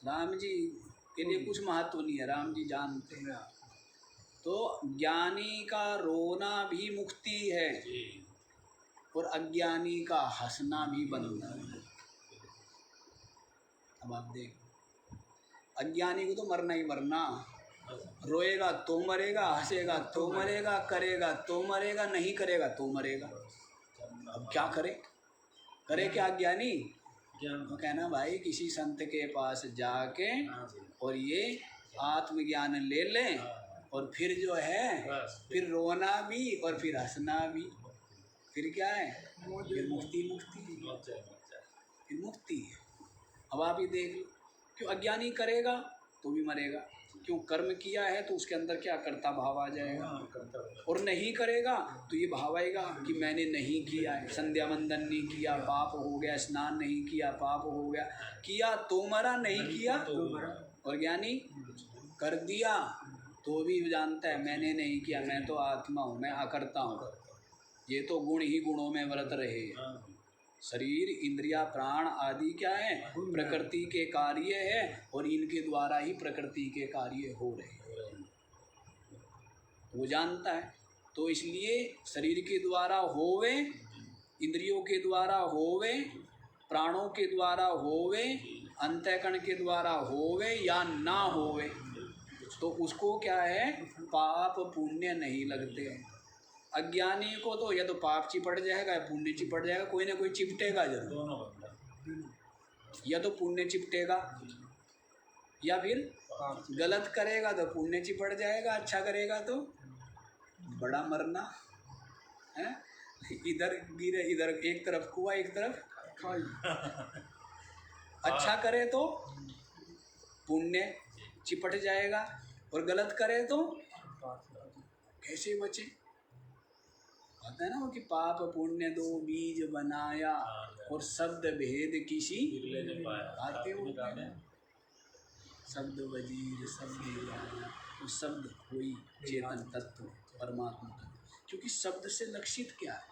राम जी के लिए कुछ महत्व नहीं है, राम जी जानते हैं। तो ज्ञानी का रोना भी मुक्ति है, और अज्ञानी का हंसना भी बंधन है। अब आप देखो, अज्ञानी को तो मरना ही मरना, रोएगा तो मरेगा, हंसेगा तो मरेगा, करेगा तो मरेगा, नहीं करेगा तो मरेगा। अब क्या करे? करे क्या अज्ञानी? तो कहना भाई किसी संत के पास जाके और ये आत्मज्ञान ले लें, और फिर जो है फिर रोना भी और फिर हंसना भी, फिर क्या है? फिर मुक्ति फिर मुक्ति है। अब आप ही देख लो, क्यों अज्ञानी करेगा तो भी मरेगा, क्यों कर्म किया है तो उसके अंदर क्या करता भाव आ जाएगा, और नहीं करेगा तो ये भाव आएगा कि मैंने नहीं किया है, संध्या वंदन नहीं किया पाप हो गया, स्नान नहीं किया पाप हो गया, किया तो मरा, नहीं किया तो मरा। और ज्ञानी कर दिया तो भी जानता है मैंने नहीं किया, मैं तो आत्मा हूँ, मैं अकर्ता हूँ। ये तो गुण ही गुणों में व्रत रहे। शरीर इंद्रिया प्राण आदि क्या है? प्रकृति के कार्य है, और इनके द्वारा ही प्रकृति के कार्य हो रहे हैं, वो जानता है। तो इसलिए शरीर के द्वारा होवे, इंद्रियों के द्वारा होवे, प्राणों के द्वारा होवे, अंतःकरण के द्वारा होवे या ना होवे, तो उसको क्या है? पाप पुण्य नहीं लगते हैं। अज्ञानी को तो या तो पाप चिपट जाएगा या पुण्य चिपट जाएगा, कोई ना कोई चिपटेगा जरूर। या तो पुण्य चिपटेगा, या फिर गलत करेगा तो पुण्य चिपट जाएगा, अच्छा करेगा तो बड़ा मरना है। इधर गिरे, इधर एक तरफ कुआ एक तरफ खाई। अच्छा करे तो पुण्य चिपट जाएगा, और गलत करे तो कैसे बचे? कहते हैं ना कि पाप पुण्य दो बीज बनाया, और शब्द भेद किसी आते होते हैं। शब्द वजीर शब्द आया, तो शब्द कोई चेतन तत्व परमात्मा तत्व, क्योंकि शब्द से लक्षित क्या है?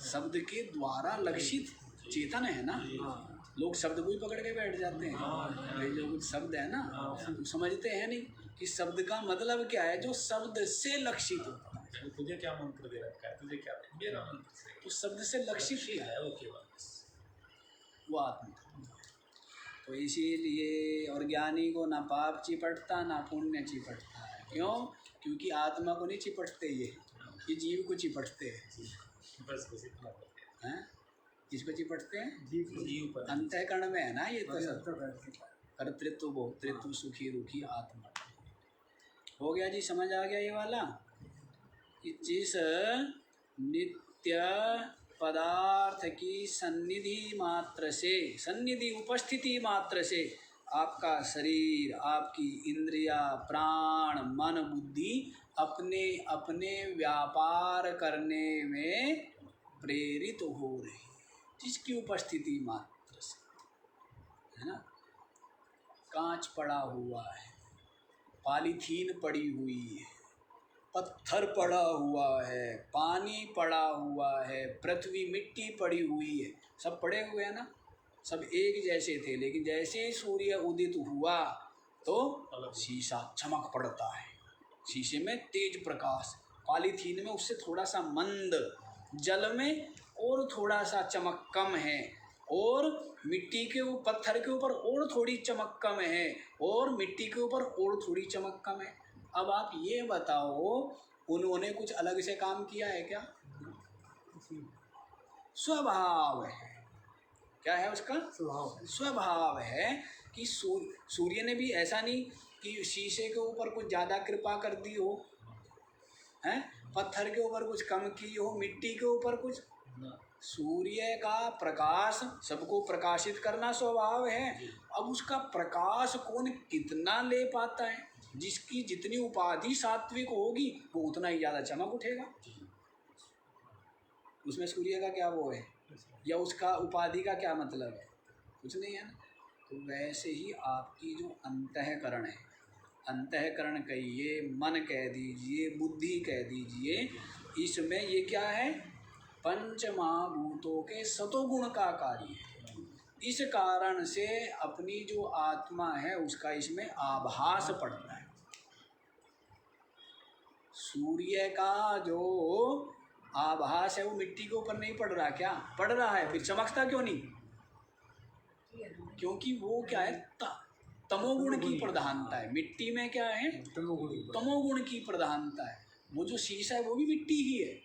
शब्द के द्वारा लक्षित चेतन है ना। लोग शब्द को ही पकड़ के बैठ जाते हैं, जो कुछ शब्द है ना तो समझते हैं नहीं कि शब्द का मतलब क्या है, जो शब्द से लक्षित होता है। तुझे क्या मंत्र दे रखा है, तुझे क्या मेरा मंत्र, तो शब्द से लक्षित क्या है? वो आत्मा। तो इसीलिए और ज्ञानी को ना पाप चिपटता ना पुण्य चिपटता है। क्यों? क्योंकि आत्मा को नहीं चिपटते, ये जीव को चिपटते हैं। किस पे चिपटते हैं? जीव पर। अंतःकरण में है ना ये तो सब। कर्तृत्व भोक्तृत्व सुखी दुखी आत्मा। हो गया जी, समझ आ गया ये वाला कि जिस नित्य पदार्थ की सन्निधि मात्र से, सन्निधि उपस्थिति मात्र से आपका शरीर, आपकी इंद्रिया, प्राण, मन, बुद्धि अपने अपने व्यापार करने में प्रेरित हो रही, जिसकी उपस्थिति मात्र से, है ना। कांच पड़ा हुआ है, पॉलीथीन पड़ी हुई है, पत्थर पड़ा हुआ है, पानी पड़ा हुआ है, पृथ्वी मिट्टी पड़ी हुई है, सब पड़े हुए हैं ना, सब एक जैसे थे। लेकिन जैसे ही सूर्य उदित हुआ तो शीशा चमक पड़ता है, शीशे में तेज प्रकाश, पॉलीथीन में उससे थोड़ा सा मंद, जल में और थोड़ा सा चमक कम है, और मिट्टी के पत्थर के ऊपर और थोड़ी चमक कम है, और मिट्टी के ऊपर और थोड़ी चमक कम है। अब आप ये बताओ, उन्होंने कुछ अलग से काम किया है क्या? स्वभाव है। क्या है उसका? स्वभाव है कि सूर्य ने भी ऐसा नहीं कि शीशे के ऊपर कुछ ज़्यादा कृपा कर दी हो, हैं, पत्थर के ऊपर कुछ कम की हो, मिट्टी के ऊपर कुछ। सूर्य का प्रकाश सबको प्रकाशित करना स्वभाव है। अब उसका प्रकाश कौन कितना ले पाता है, जिसकी जितनी उपाधि सात्विक होगी वो उतना ही ज़्यादा चमक उठेगा। उसमें सूर्य का क्या वो है, या उसका उपाधि का क्या मतलब है? कुछ नहीं है ना। तो वैसे ही आपकी जो अंतःकरण है, अंतःकरण कहिए, मन कह दीजिए, बुद्धि कह दीजिए, इसमें ये क्या है? पंच महाभूतों के सतोगुण का कार्य है। इस कारण से अपनी जो आत्मा है उसका इसमें आभास पड़ता है। सूर्य का जो आभास है वो मिट्टी के ऊपर नहीं पड़ रहा क्या? पड़ रहा है, फिर चमकता क्यों नहीं? क्योंकि वो क्या है? तमोगुण की प्रधानता है। मिट्टी में क्या है? तमोगुण की प्रधानता है। वो जो शीशा है वो भी मिट्टी ही है।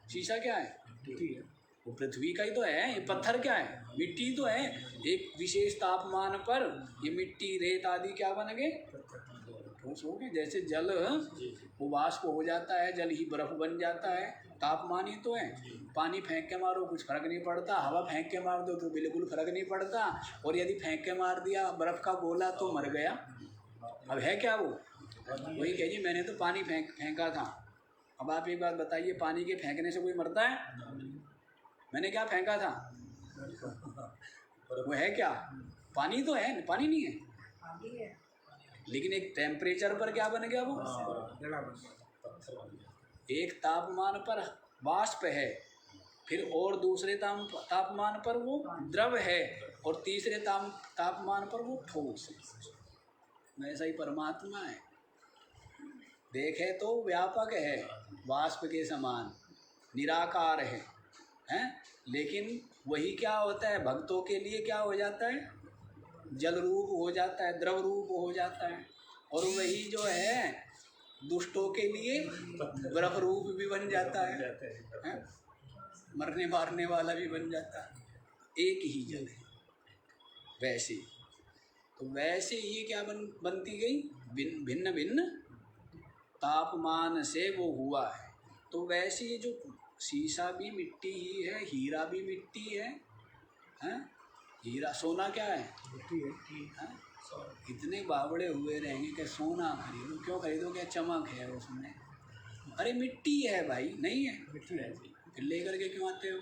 शीशा क्या है? मिट्टी है। वो पृथ्वी का ही तो है। ये पत्थर क्या है? मिट्टी तो है। एक विशेष तापमान पर ये मिट्टी, रेत आदि क्या बन गए? ठोस हो गए। जैसे जल वो वाष्प हो जाता है, जल ही बर्फ बन जाता है, तापमान ही तो है। पानी फेंक के मारो कुछ फर्क नहीं पड़ता, हवा फेंक के मार दो तो बिल्कुल फर्क नहीं पड़ता, और यदि फेंक के मार दिया बर्फ का गोला तो मर गया। अब है क्या वो? वही कह जी, मैंने तो पानी फेंका था। अब आप एक बात बताइए, पानी के फेंकने से कोई मरता है? मैंने क्या फेंका था? वो है क्या? पानी तो है, पानी नहीं है। लेकिन एक टेम्परेचर पर क्या बन गया वो? एक तापमान पर वाष्प है, फिर और दूसरे तापमान पर वो द्रव है, और तीसरे तापमान पर वो ठोस है। वैसा ही परमात्मा है। देखे तो व्यापक है, वाष्प के समान निराकार है, हैं? लेकिन वही क्या होता है, भक्तों के लिए क्या हो जाता है? जल रूप हो जाता है, द्रव रूप हो जाता है। और वही जो है दुष्टों के लिए बर्फ रूप भी बन जाता है, मरने मारने वाला भी बन जाता है। एक ही जल है। वैसे तो वैसे ये क्या बनती गई? भिन्न भिन्न तापमान से वो हुआ है। तो वैसे ये जो शीशा भी मिट्टी ही है, हीरा भी मिट्टी है, हैं? हीरा, सोना क्या है? मिट्टी है। इतने बावड़े हुए रहेंगे कि सोना खरीदो, क्यों खरीदो? क्या चमक है उसमें? अरे मिट्टी है भाई, नहीं है? मिट्टी है। फिर लेकर के क्यों आते हो?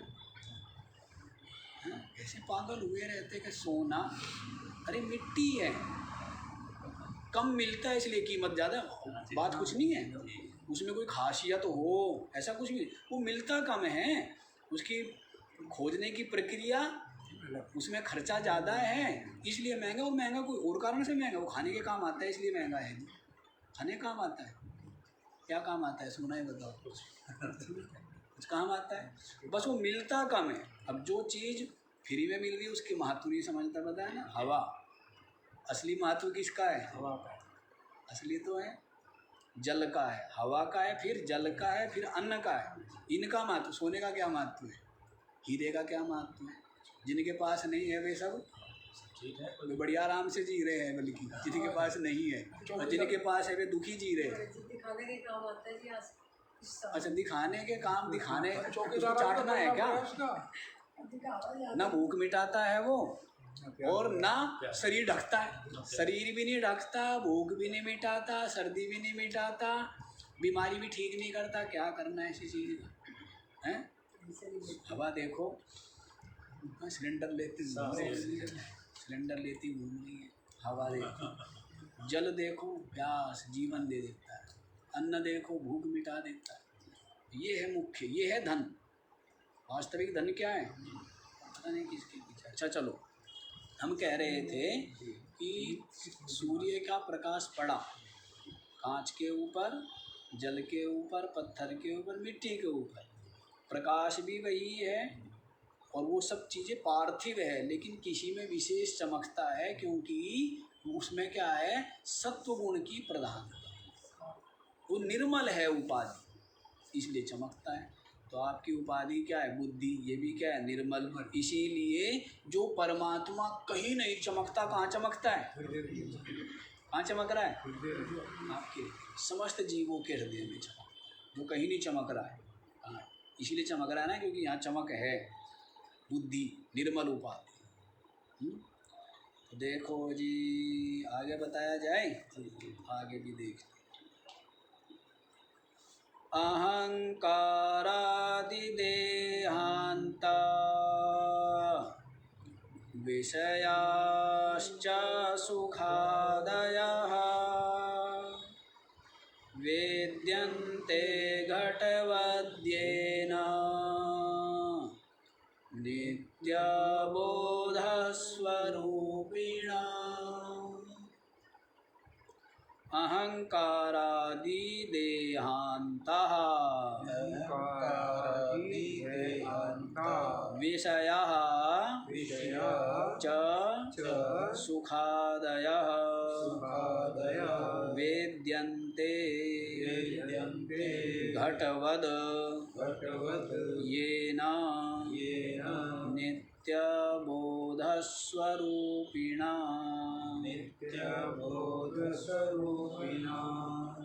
ऐसे पागल हुए रहते कि सोना, अरे मिट्टी है, कम मिलता है इसलिए कीमत ज़्यादा। बात कुछ नहीं है, उसमें कोई खासियत हो ऐसा कुछ भी, वो मिलता कम है, उसकी खोजने की प्रक्रिया, उसमें खर्चा ज़्यादा है इसलिए महंगा। वो महंगा कोई और कारण से महंगा, वो खाने के काम आता है इसलिए महंगा है। खाने काम आता है? क्या काम आता है? सोना ही बताओ। कुछ काम आता है? बस वो मिलता कम है। अब जो चीज़ फ्री में मिल रही है उसकी महत्व नहीं समझता, पता है ना। हवा, असली महत्व किसका है? हवा का। असली तो है जल का है, हवा का है, फिर जल का है, फिर अन्न का है। इनका महत्व, सोने का क्या महत्व है? हीरे का क्या महत्व है? जिनके पास नहीं है वे सब ठीक है। वे बढ़िया आराम से जी रहे हैं, बल्कि जिनके पास नहीं है और जिनके पास है वे दुखी जी रहे हैं। दिखाने के काम आता है जी आज। अच्छा, दिखाने के काम, दिखाने उसको चाटना है क्या? ना भूख मिटाता है वो और ना शरीर ढकता है। शरीर भी नहीं ढकता, भूख भी नहीं मिटाता, सर्दी भी नहीं मिटाता, बीमारी भी ठीक नहीं करता। क्या करना है ऐसी चीज़ का? हैं? हवा देखो, सिलेंडर लेती घूम रही है, सिलेंडर लेती घूम रही है। हवा देखो, जल देखो, प्यास जीवन दे देता है, अन्न देखो भूख मिटा देता है। ये है मुख्य, ये है धन। वास्तविक धन क्या है पता नहीं किसके पीछे। अच्छा चलो, हम कह रहे थे कि सूर्य का प्रकाश पड़ा कांच के ऊपर, जल के ऊपर, पत्थर के ऊपर, मिट्टी के ऊपर। प्रकाश भी वही है और वो सब चीज़ें पार्थिव है, लेकिन किसी में विशेष चमकता है क्योंकि उसमें क्या है, सत्व गुण की प्रधानता। वो निर्मल है उपाधि, इसलिए चमकता है। तो आपकी उपाधि क्या है? बुद्धि। ये भी क्या है? निर्मल। इसीलिए जो परमात्मा कहीं नहीं चमकता, कहाँ चमकता है? कहाँ चमक रहा है? आपके समस्त जीवों के हृदय में चमक, जो कहीं नहीं चमक रहा है। हाँ, इसीलिए चमक रहा है ना, क्योंकि यहाँ चमक है। बुद्धि, निर्मल उपाधि। तो देखो जी, आगे बताया जाए, आगे भी देख। अहंकारादिदेहांता विषयाश्च सुखादयः वेद्यन्ते घटवद्येन नित्यबोधस्वरूपिणा। अहंकारादिदेहान्तः विषयः च सुखादयः वेद्यन्ते घटवद् येन नित्यबोधस्वरूपिणा।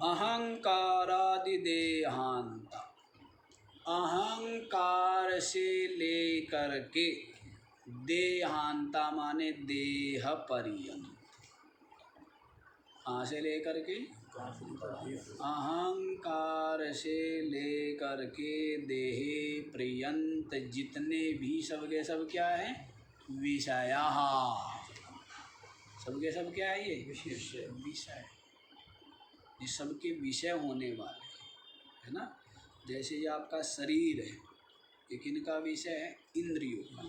अहंकारादिदेहांत, अहंकार से लेकर के, देहांता माने देह पर्यंत। कहाँ से लेकर के? अहंकार से लेकर के देहे पर्यंत जितने भी सबके सब क्या है? विषया। सबके सब क्या है? ये विषय। ये सबके विषय होने वाले है ना। जैसे ये आपका शरीर है, ये किनका विषय है? इंद्रियों का।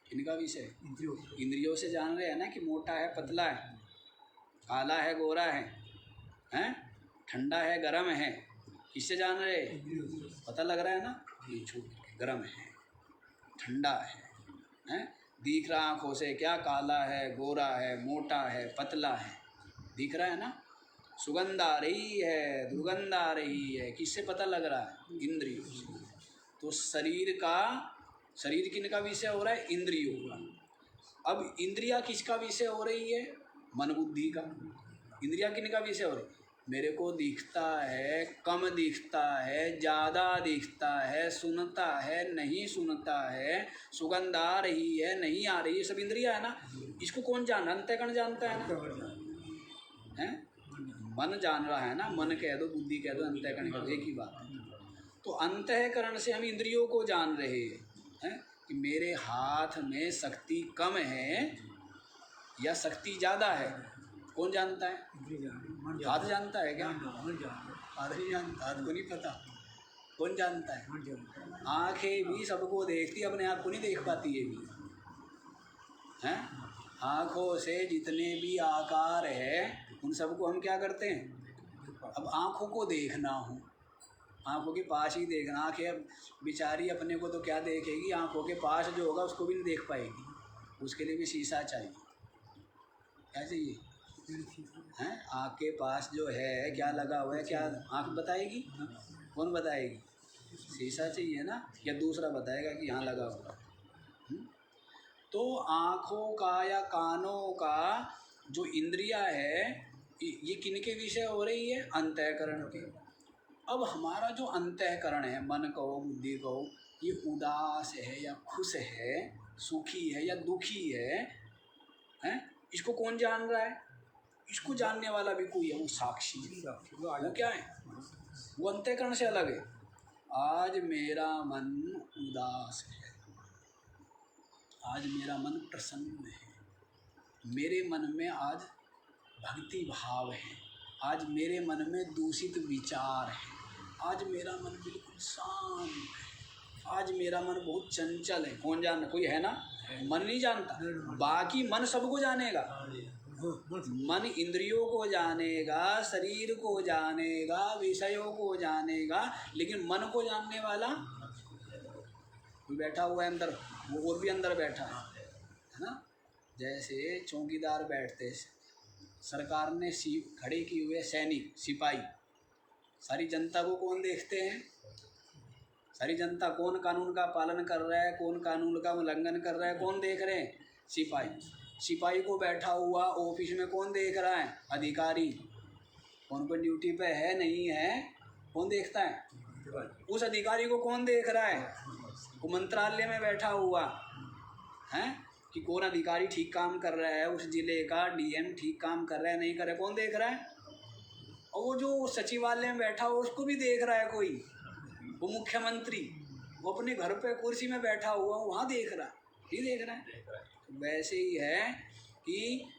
किनका विषय? इंद्रियों से जान रहे हैं ना कि मोटा है पतला है, काला है गोरा है, हैं? ठंडा है गरम है। किससे जान रहे? पता लग रहा है ना, ये छोटा गरम है, ठंडा है, हैं? दिख रहा आँखों से क्या काला है, गोरा है, मोटा है, पतला है, दिख रहा है ना। सुगंध आ रही है, दुर्गंध आ रही है, किससे पता लग रहा है? इंद्रियों से। तो शरीर किनका विषय हो रहा है? इंद्रियों का। अब इंद्रिया किसका विषय हो रही है? मन बुद्धि का। इंद्रिया किनका विषय हो रही है? मेरे को दिखता है, कम दिखता है, ज़्यादा दिखता है, सुनता है, नहीं सुनता है, सुगंध आ रही है, नहीं आ रही है, सब इंद्रिया है ना। इसको कौन जान? अंतःकरण जानता है ना, हैं? मन जान रहा है ना। मन कह दो, बुद्धि कह दो, अंतःकरण कह दो, एक ही बात है। तो अंतःकरण से हम इंद्रियों को जान रहे हैं कि मेरे हाथ में शक्ति कम है या शक्ति ज़्यादा है। कौन जानता है? हाथ जानता है क्या? हाथ नहीं जानता, हाथ को नहीं पता। कौन जानता है? आँखें भी सबको देखती, अपने आप को नहीं देख पाती है भी, हैं? आँखों से जितने भी आकार है उन सबको हम क्या करते हैं? अब आँखों को देखना हो, आँखों के पास ही देखना। आँखें अब बेचारी अपने को तो क्या देखेगी, आँखों के पास जो होगा उसको भी नहीं देख पाएगी। उसके लिए भी शीशा चाहिए। क्या चाहिए? हैं? आँख के पास जो है क्या लगा हुआ है, क्या आँख बताएगी? कौन बताएगी? शीशा चाहिए ना, या दूसरा बताएगा कि यहाँ लगा हुआ है। तो आँखों का या कानों का जो इंद्रिया है ये किनके विषय हो रही है? अंतःकरण के। अब हमारा जो अंतःकरण है, मन कहो बुद्धि कहो, ये उदास है या खुश है, सुखी है या दुखी है, हैं? इसको कौन जान रहा है? इसको जानने वाला भी कोई है, वो साक्षी है। वो क्या है? वो अंतःकरण से अलग है। आज मेरा मन उदास है, आज मेरा मन प्रसन्न है, मेरे मन में आज भक्ति भाव है, आज मेरे मन में दूषित विचार है, आज मेरा मन बिल्कुल शांत है, आज मेरा मन बहुत चंचल है। कौन जान? कोई है ना? मन नहीं जानता, बाकी मन सबको जानेगा। मन इंद्रियों को जानेगा, शरीर को जानेगा, विषयों को जानेगा, लेकिन मन को जानने वाला कोई बैठा हुआ है अंदर, वो और भी अंदर बैठा है ना। जैसे चौकीदार बैठते, सरकार ने खड़े किए हुए सैनिक सिपाही, सारी जनता को कौन देखते हैं? सारी जनता कौन कानून का पालन कर रहा है, कौन कानून का उल्लंघन कर रहा है, कौन देख रहे हैं? सिपाही। सिपाही को बैठा हुआ ऑफिस में कौन देख रहा है? अधिकारी। कौन कौन ड्यूटी पे है नहीं है, कौन देखता है? उस अधिकारी को कौन देख रहा है? वो मंत्रालय में बैठा हुआ है कि कौन अधिकारी ठीक काम कर रहा है, उस जिले का डीएम ठीक काम कर रहा है नहीं कर रहा है, कौन देख रहा है? और वो जो सचिवालय में बैठा हुआ उसको भी देख रहा है कोई, वो मुख्यमंत्री, वो अपने घर पे कुर्सी में बैठा हुआ वहाँ देख रहा है, नहीं देख रहा है? वैसे ही है कि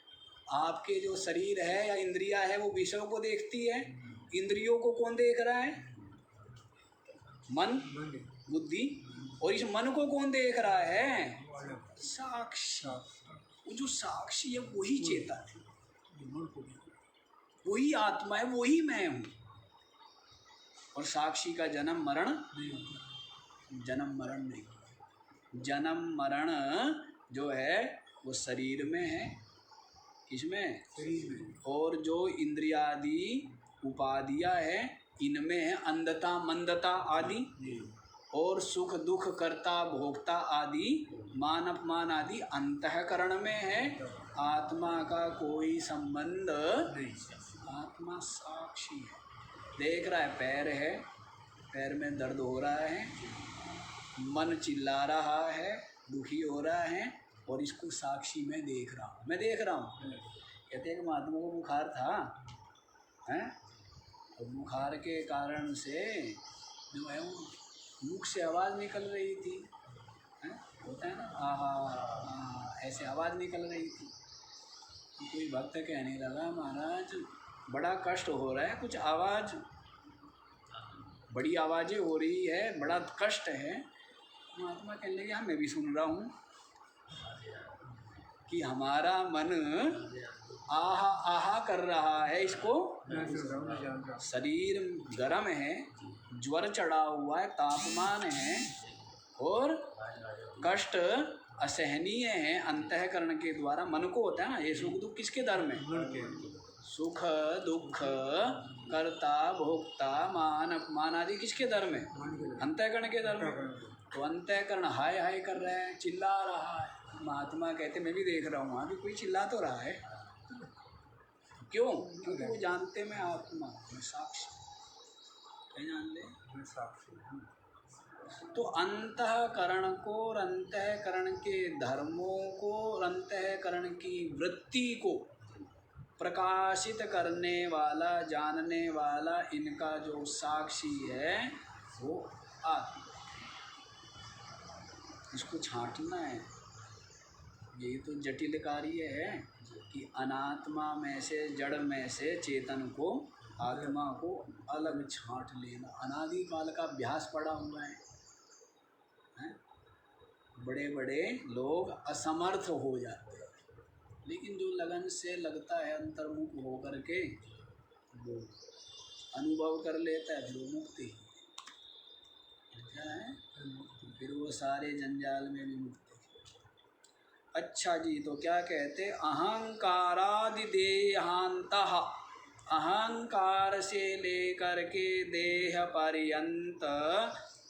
आपके जो शरीर है या इंद्रिया है वो विषयों को देखती है। इंद्रियों को कौन देख रहा है? मन, बुद्धि। और इस मन को कौन देख रहा है? साक्षी। वो जो साक्षी है वही चेतन है, वही आत्मा है, वही मैं हूँ। और साक्षी का जन्म मरण नहीं। जन्म मरण जो है वो शरीर में है। किसमें? शरीर में। और जो इंद्रियादि उपाधियाँ है इनमें है अंधता मंदता आदि, और सुख दुख कर्ता भोक्ता आदि मान अपमान आदि अंतःकरण में है। आत्मा का कोई संबंध नहीं। आत्मा साक्षी है, देख रहा है, पैर में दर्द हो रहा है, मन चिल्ला रहा है, दुखी हो रहा है, और इसको साक्षी में देख रहा हूँ, मैं देख रहा हूँ। कहते हैं कि महात्मा को बुखार था, हैं? और बुखार के कारण से जो है वो मुख से आवाज़ निकल रही थी, हैं? होता है ना, आहा ऐसे आवाज़ निकल रही थी। तो कोई भक्त कहने लगा, महाराज बड़ा कष्ट हो रहा है, कुछ आवाज़, बड़ी आवाज़ें हो रही है, बड़ा कष्ट है। महात्मा कहने लगे, हाँ मैं भी सुन रहा हूँ कि हमारा मन आहा आहा कर रहा है, इसको शरीर गर्म है, ज्वर चढ़ा हुआ है, तापमान है, और कष्ट असहनीय है अंतःकरण के द्वारा। मन को होता है ना ये सुख दुख, किसके दर में? सुख दुख कर्ता भोक्ता मान अपमान आदि किसके दर में? अंतःकरण के दर में। तो अंतःकरण हाय हाय कर रहा है, चिल्ला रहा है। महात्मा कहते मैं भी देख रहा हूँ, वहाँ भी कोई चिल्ला तो रहा है। क्यों? क्योंकि वो जानते मैं आत्मा, मैं साक्षी। क्या जान ले? मैं साक्षी। तो अंतःकरण को और अंतःकरण के धर्मों को और अंतःकरण की वृत्ति को प्रकाशित करने वाला, जानने वाला, इनका जो साक्षी है वो आत्मा। इसको छांटना है। यही तो जटिल कार्य है कि अनात्मा में से, जड़ में से चेतन को, आत्मा को अलग छांट लेना। अनादिकाल का अभ्यास पड़ा हुआ है। बड़े बड़े लोग असमर्थ हो जाते हैं, लेकिन जो लगन से लगता है अंतर्मुख हो करके वो अनुभव कर लेता है, फिर वो मुक्ति क्या है, फिर वो सारे जंजाल में भी मुक्ति। अच्छा जी, तो क्या कहते? अहंकारादि देहांतः, अहंकार से लेकर के देह पर्यंत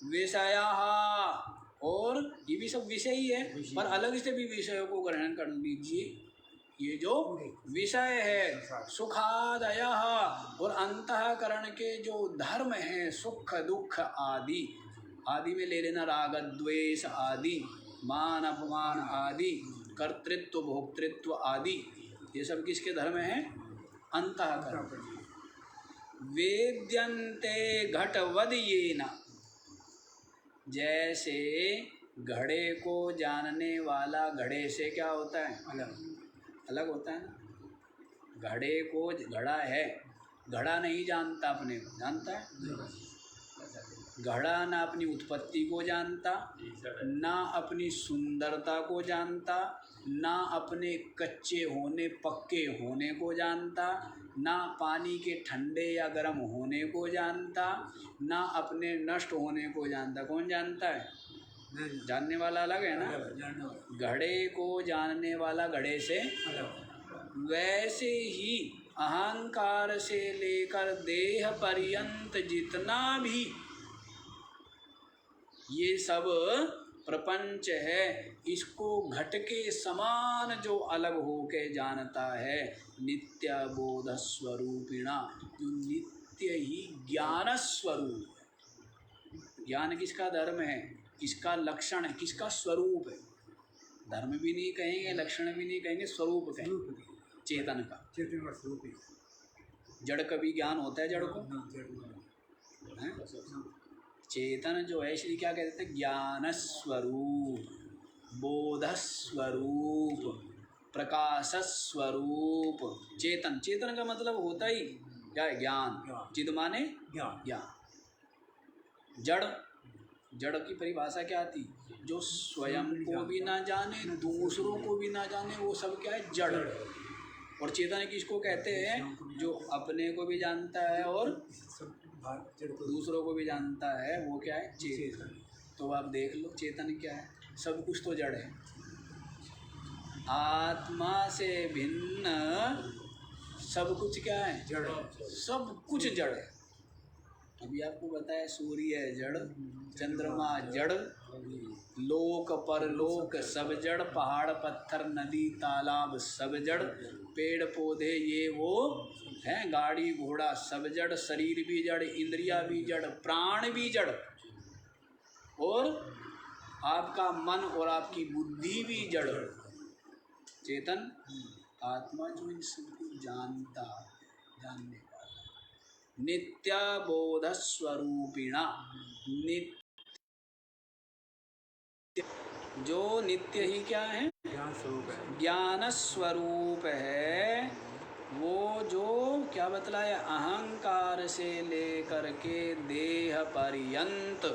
विषयः, और ये भी सब विषय ही है, पर अलग से भी विषयों को ग्रहण कर लीजिए। ये जो विषय है सुखादयः, और अंतःकरण के जो धर्म हैं सुख दुख आदि, आदि में ले लेना राग द्वेष आदि, मान अपमान आदि, कर्तृत्व भोक्तृत्व आदि, ये सब किसके धर्म हैं? अंतःकरण। वेद्यन्ते घटवद येन, जैसे घड़े को जानने वाला घड़े से क्या होता है? अलग होता है ना। घड़े को, घड़ा है, घड़ा नहीं जानता अपने को, जानता है? घड़ा ना अपनी उत्पत्ति को जानता, ना अपनी सुंदरता को जानता, ना अपने कच्चे होने पक्के होने को जानता, ना पानी के ठंडे या गर्म होने को जानता, ना अपने नष्ट होने को जानता। कौन जानता है? जानने वाला अलग है ना। घड़े को जानने वाला घड़े से, वैसे ही अहंकार से लेकर देह पर्यंत जितना भी ये सब प्रपंच है, इसको घट के समान जो अलग होके जानता है, नित्य बोध स्वरूपिणा, जो नित्य ही ज्ञान स्वरूप है। ज्ञान किसका धर्म है? किसका लक्षण है? किसका स्वरूप है? धर्म भी नहीं कहेंगे, लक्षण भी नहीं कहेंगे, स्वरूप कहेंगे। चेतन का, चेतन का स्वरूप है। जड़ का भी ज्ञान होता है, जड़ को है? चेतन जो है, इसलिए क्या कहते हैं? ज्ञान स्वरूप, बोध स्वरूप, प्रकाश स्वरूप। चेतन, चेतन का मतलब होता ही क्या है? ज्ञान। चिद माने ज्ञान। जड़, जड़ की परिभाषा क्या थी? जो स्वयं को भी ना जाने, दूसरों को भी ना जाने, वो सब क्या है? जड़। और चेतन किसको कहते हैं? जो अपने को भी जानता है और दूसरों को भी जानता है, वो क्या है? चेतन। तो आप देख लो चेतन क्या है? सब कुछ तो जड़ है। आत्मा से भिन्न सब कुछ क्या है? जड़। सब कुछ जड़ है। अभी आपको बताया सूर्य है जड़, चंद्रमा जड़, लोक परलोक सब जड़, पहाड़ पत्थर नदी तालाब सब जड़, पेड़ पौधे ये वो हैं, गाड़ी घोड़ा सब जड़, शरीर भी जड़, इंद्रिया भी जड़, प्राण भी जड़, और आपका मन और आपकी बुद्धि भी जड़। चेतन आत्मा जो इन सबको जानता, जानने वाला, नित्य बोध स्वरूपिणा, नित्य, जो नित्य ही क्या है? ज्ञान स्वरूप है। ज्ञान स्वरूप है। वो जो क्या बतलाया? अहंकार से लेकर के देह पर्यंत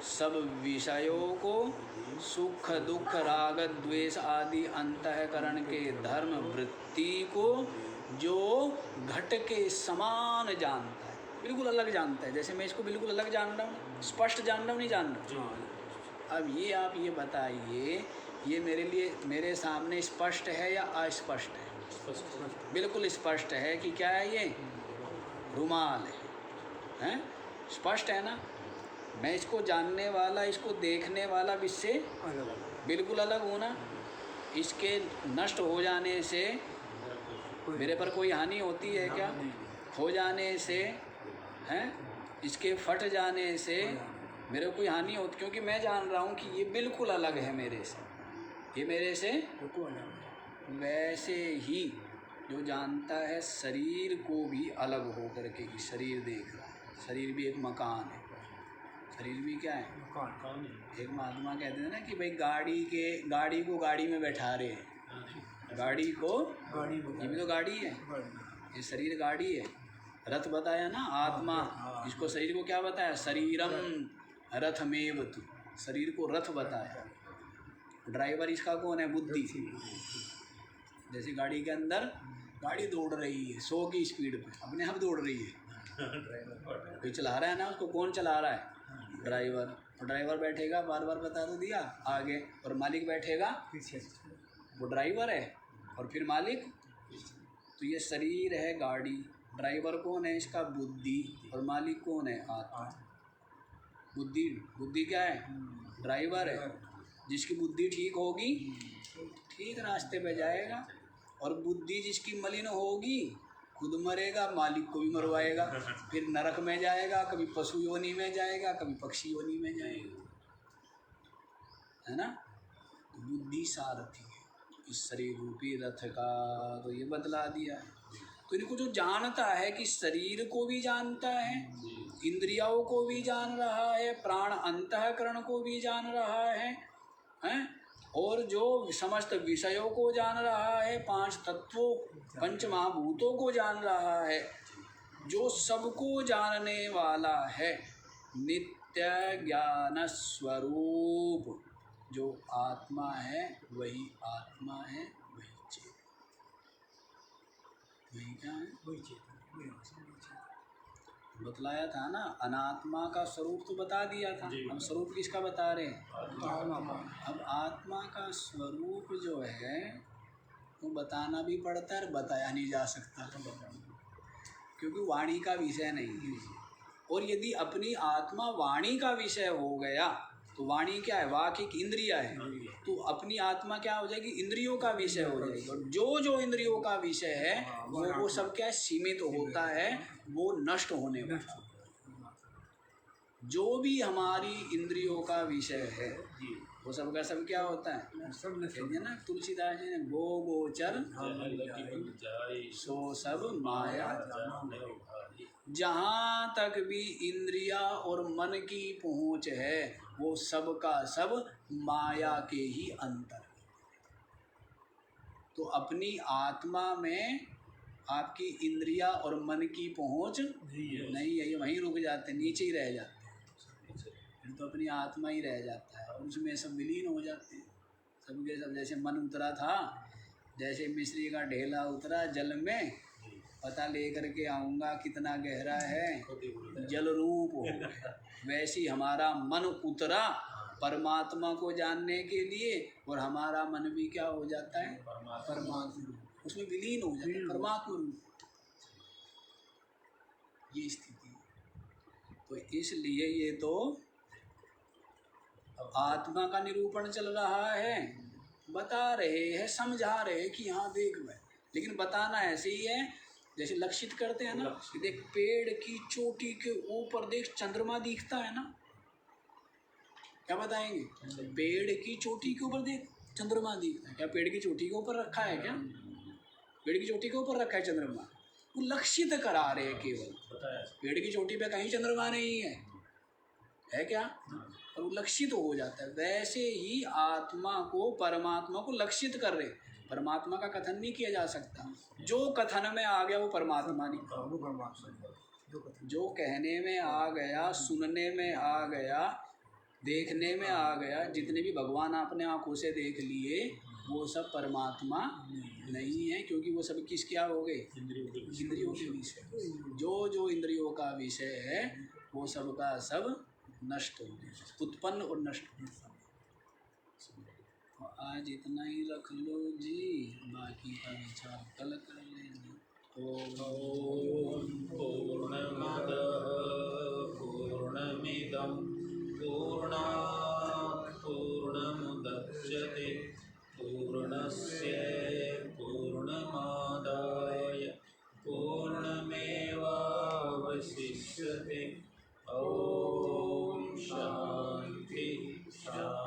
सब विषयों को, सुख दुख राग द्वेष आदि अंतःकरण के धर्म वृत्ति को जो घट के समान जानता है, बिल्कुल अलग जानता है। जैसे मैं इसको बिल्कुल अलग जान रहा हूँ, स्पष्ट जान रहा हूँ, नहीं जान रहा। अब ये आप ये बताइए, ये मेरे लिए, मेरे सामने स्पष्ट है या अस्पष्ट है? बिल्कुल स्पष्ट है कि क्या है ये? रुमाल है, हैं? स्पष्ट है ना। मैं इसको जानने वाला, इसको देखने वाला इससे बिल्कुल अलग हूँ ना। इसके नष्ट हो जाने से मेरे पर कोई हानि होती है क्या? हो जाने से, हैं? इसके फट जाने से मेरे को कोई हानि होती, क्योंकि मैं जान रहा हूँ कि ये बिल्कुल अलग है मेरे से, ये मेरे से। वैसे ही जो जानता है शरीर को भी अलग हो करके, कि शरीर देख रहा है, शरीर भी एक मकान है, शरीर भी क्या है? मकान। एक महात्मा कहते हैं ना कि भाई गाड़ी को गाड़ी में बैठा रहे हैं, गाड़ी को, ये भी तो गाड़ी है, ये शरीर गाड़ी है। रथ बताया ना, आत्मा, इसको शरीर को क्या बताया? शरीरम रथमेव तु, शरीर को रथ बताया। ड्राइवर इसका कौन है? बुद्धि। जैसे गाड़ी के अंदर गाड़ी दौड़ रही है 100 की स्पीड पे, अपने आप दौड़ रही है, कोई चला रहा है ना, उसको कौन चला रहा है? ड्राइवर। और ड्राइवर बैठेगा, बार बार बता तो दिया, आगे, और मालिक बैठेगा पीछे, वो ड्राइवर है, और फिर मालिक। तो ये शरीर है गाड़ी, ड्राइवर कौन है? इसका बुद्धि, और मालिक कौन है? आत्मा। बुद्धि बुद्धि क्या है? ड्राइवर है। जिसकी बुद्धि ठीक होगी ठीक रास्ते पे जाएगा, और बुद्धि जिसकी मलिन होगी खुद मरेगा, मालिक को भी मरवाएगा, फिर नरक में जाएगा, कभी पशु योनि में जाएगा, कभी पक्षी योनि में जाएगा, है ना। तो बुद्धि सारथी है इस शरीर रूपी रथ का। तो ये बतला दिया। तो इनको जो जानता है कि शरीर को भी जानता है, इंद्रियों को भी जान रहा है, प्राण अंतःकरण को भी जान रहा है, हैं, और जो समस्त विषयों को जान रहा है, पांच तत्वों पंच महाभूतों को जान रहा है, जो सबको जानने वाला है, नित्य ज्ञान स्वरूप जो आत्मा है वही आत्मा है, वही चेतन। वही क्या है? वही चेतन, वही आत्मा, वही चेतन। बतलाया था ना, अनात्मा का स्वरूप तो बता दिया था। हम स्वरूप किसका बता रहे हैं? अब आत्मा का स्वरूप जो है वो बताना भी पड़ता है, बताया नहीं जा सकता, क्योंकि वाणी का विषय नहीं है। और यदि अपनी आत्मा वाणी का विषय हो गया तो वाणी क्या है? वाक एक इंद्रिया है, तो अपनी आत्मा क्या हो जाएगी? इंद्रियों का विषय हो जाएगी। और जो जो इंद्रियों का विषय है वो सब क्या है? सीमित होता है, वो नष्ट होने वाला। जो भी हमारी इंद्रियों का विषय है वो सब का सब क्या होता है? कहते हैं ना तुलसीदास जी ने, गो गोचर सो सब माया। जहाँ तक भी इंद्रिया और मन की पहुँच है वो सब का सब माया के ही अंतर। तो अपनी आत्मा में आपकी इंद्रिया और मन की पहुँच नहीं है, ये वहीं रुक जाते, नीचे ही रह जाते हैं। फिर तो अपनी आत्मा ही रह जाता है और उसमें सब विलीन हो जाते हैं सबके सब। जैसे मन उतरा था, जैसे मिश्री का ढेला उतरा जल में, पता लेकर के आऊँगा कितना गहरा है, जल रूप हो गया। वैसे हमारा मन उतरा परमात्मा को जानने के लिए, और हमारा मन भी क्या हो जाता है? परमात्मा, उसमें विलीन हो जाता है, परमात्मा रूप। ये स्थिति है। तो इसलिए ये तो आत्मा का निरूपण चल रहा है, बता रहे हैं, समझा रहे हैं कि हाँ देख मैं, लेकिन बताना ऐसे ही है जैसे लक्षित करते हैं ना, कि देख पेड़ की चोटी के ऊपर देख चंद्रमा दिखता है ना, क्या बताएंगे? पेड़ की चोटी के ऊपर देख चंद्रमा दिखता है। क्या पेड़ की चोटी के ऊपर रखा है? क्या पेड़ की चोटी के ऊपर रखा है चंद्रमा? वो लक्षित करा रहे हैं केवल। पेड़ की चोटी पे कहीं चंद्रमा नहीं है क्या? और वो लक्षित हो जाता है। वैसे ही आत्मा को, परमात्मा को लक्षित कर रहे। परमात्मा का कथन नहीं किया जा सकता। जो कथन में आ गया वो परमात्मा नहीं। जो कहने में आ गया, सुनने में आ गया, देखने में आ गया, जितने भी भगवान आपने आंखों से देख लिए वो सब परमात्मा नहीं है, क्योंकि वो सब किस क्या हो गए? इंद्रियों के विषय। जो जो इंद्रियों का विषय है वो सब का सब नष्ट हो गया, उत्पन्न और नष्ट हो गया। आज इतना ही रख लो जी, बाकी का विचार कल कर लेंगे। ओम पूर्णमद पूर्णमिदं पूर्णात् पूर्णमुदच्यते पूर्णस्य पूर्णमादाय पूर्णमेवावशिष्यते। ओम शांति शांति।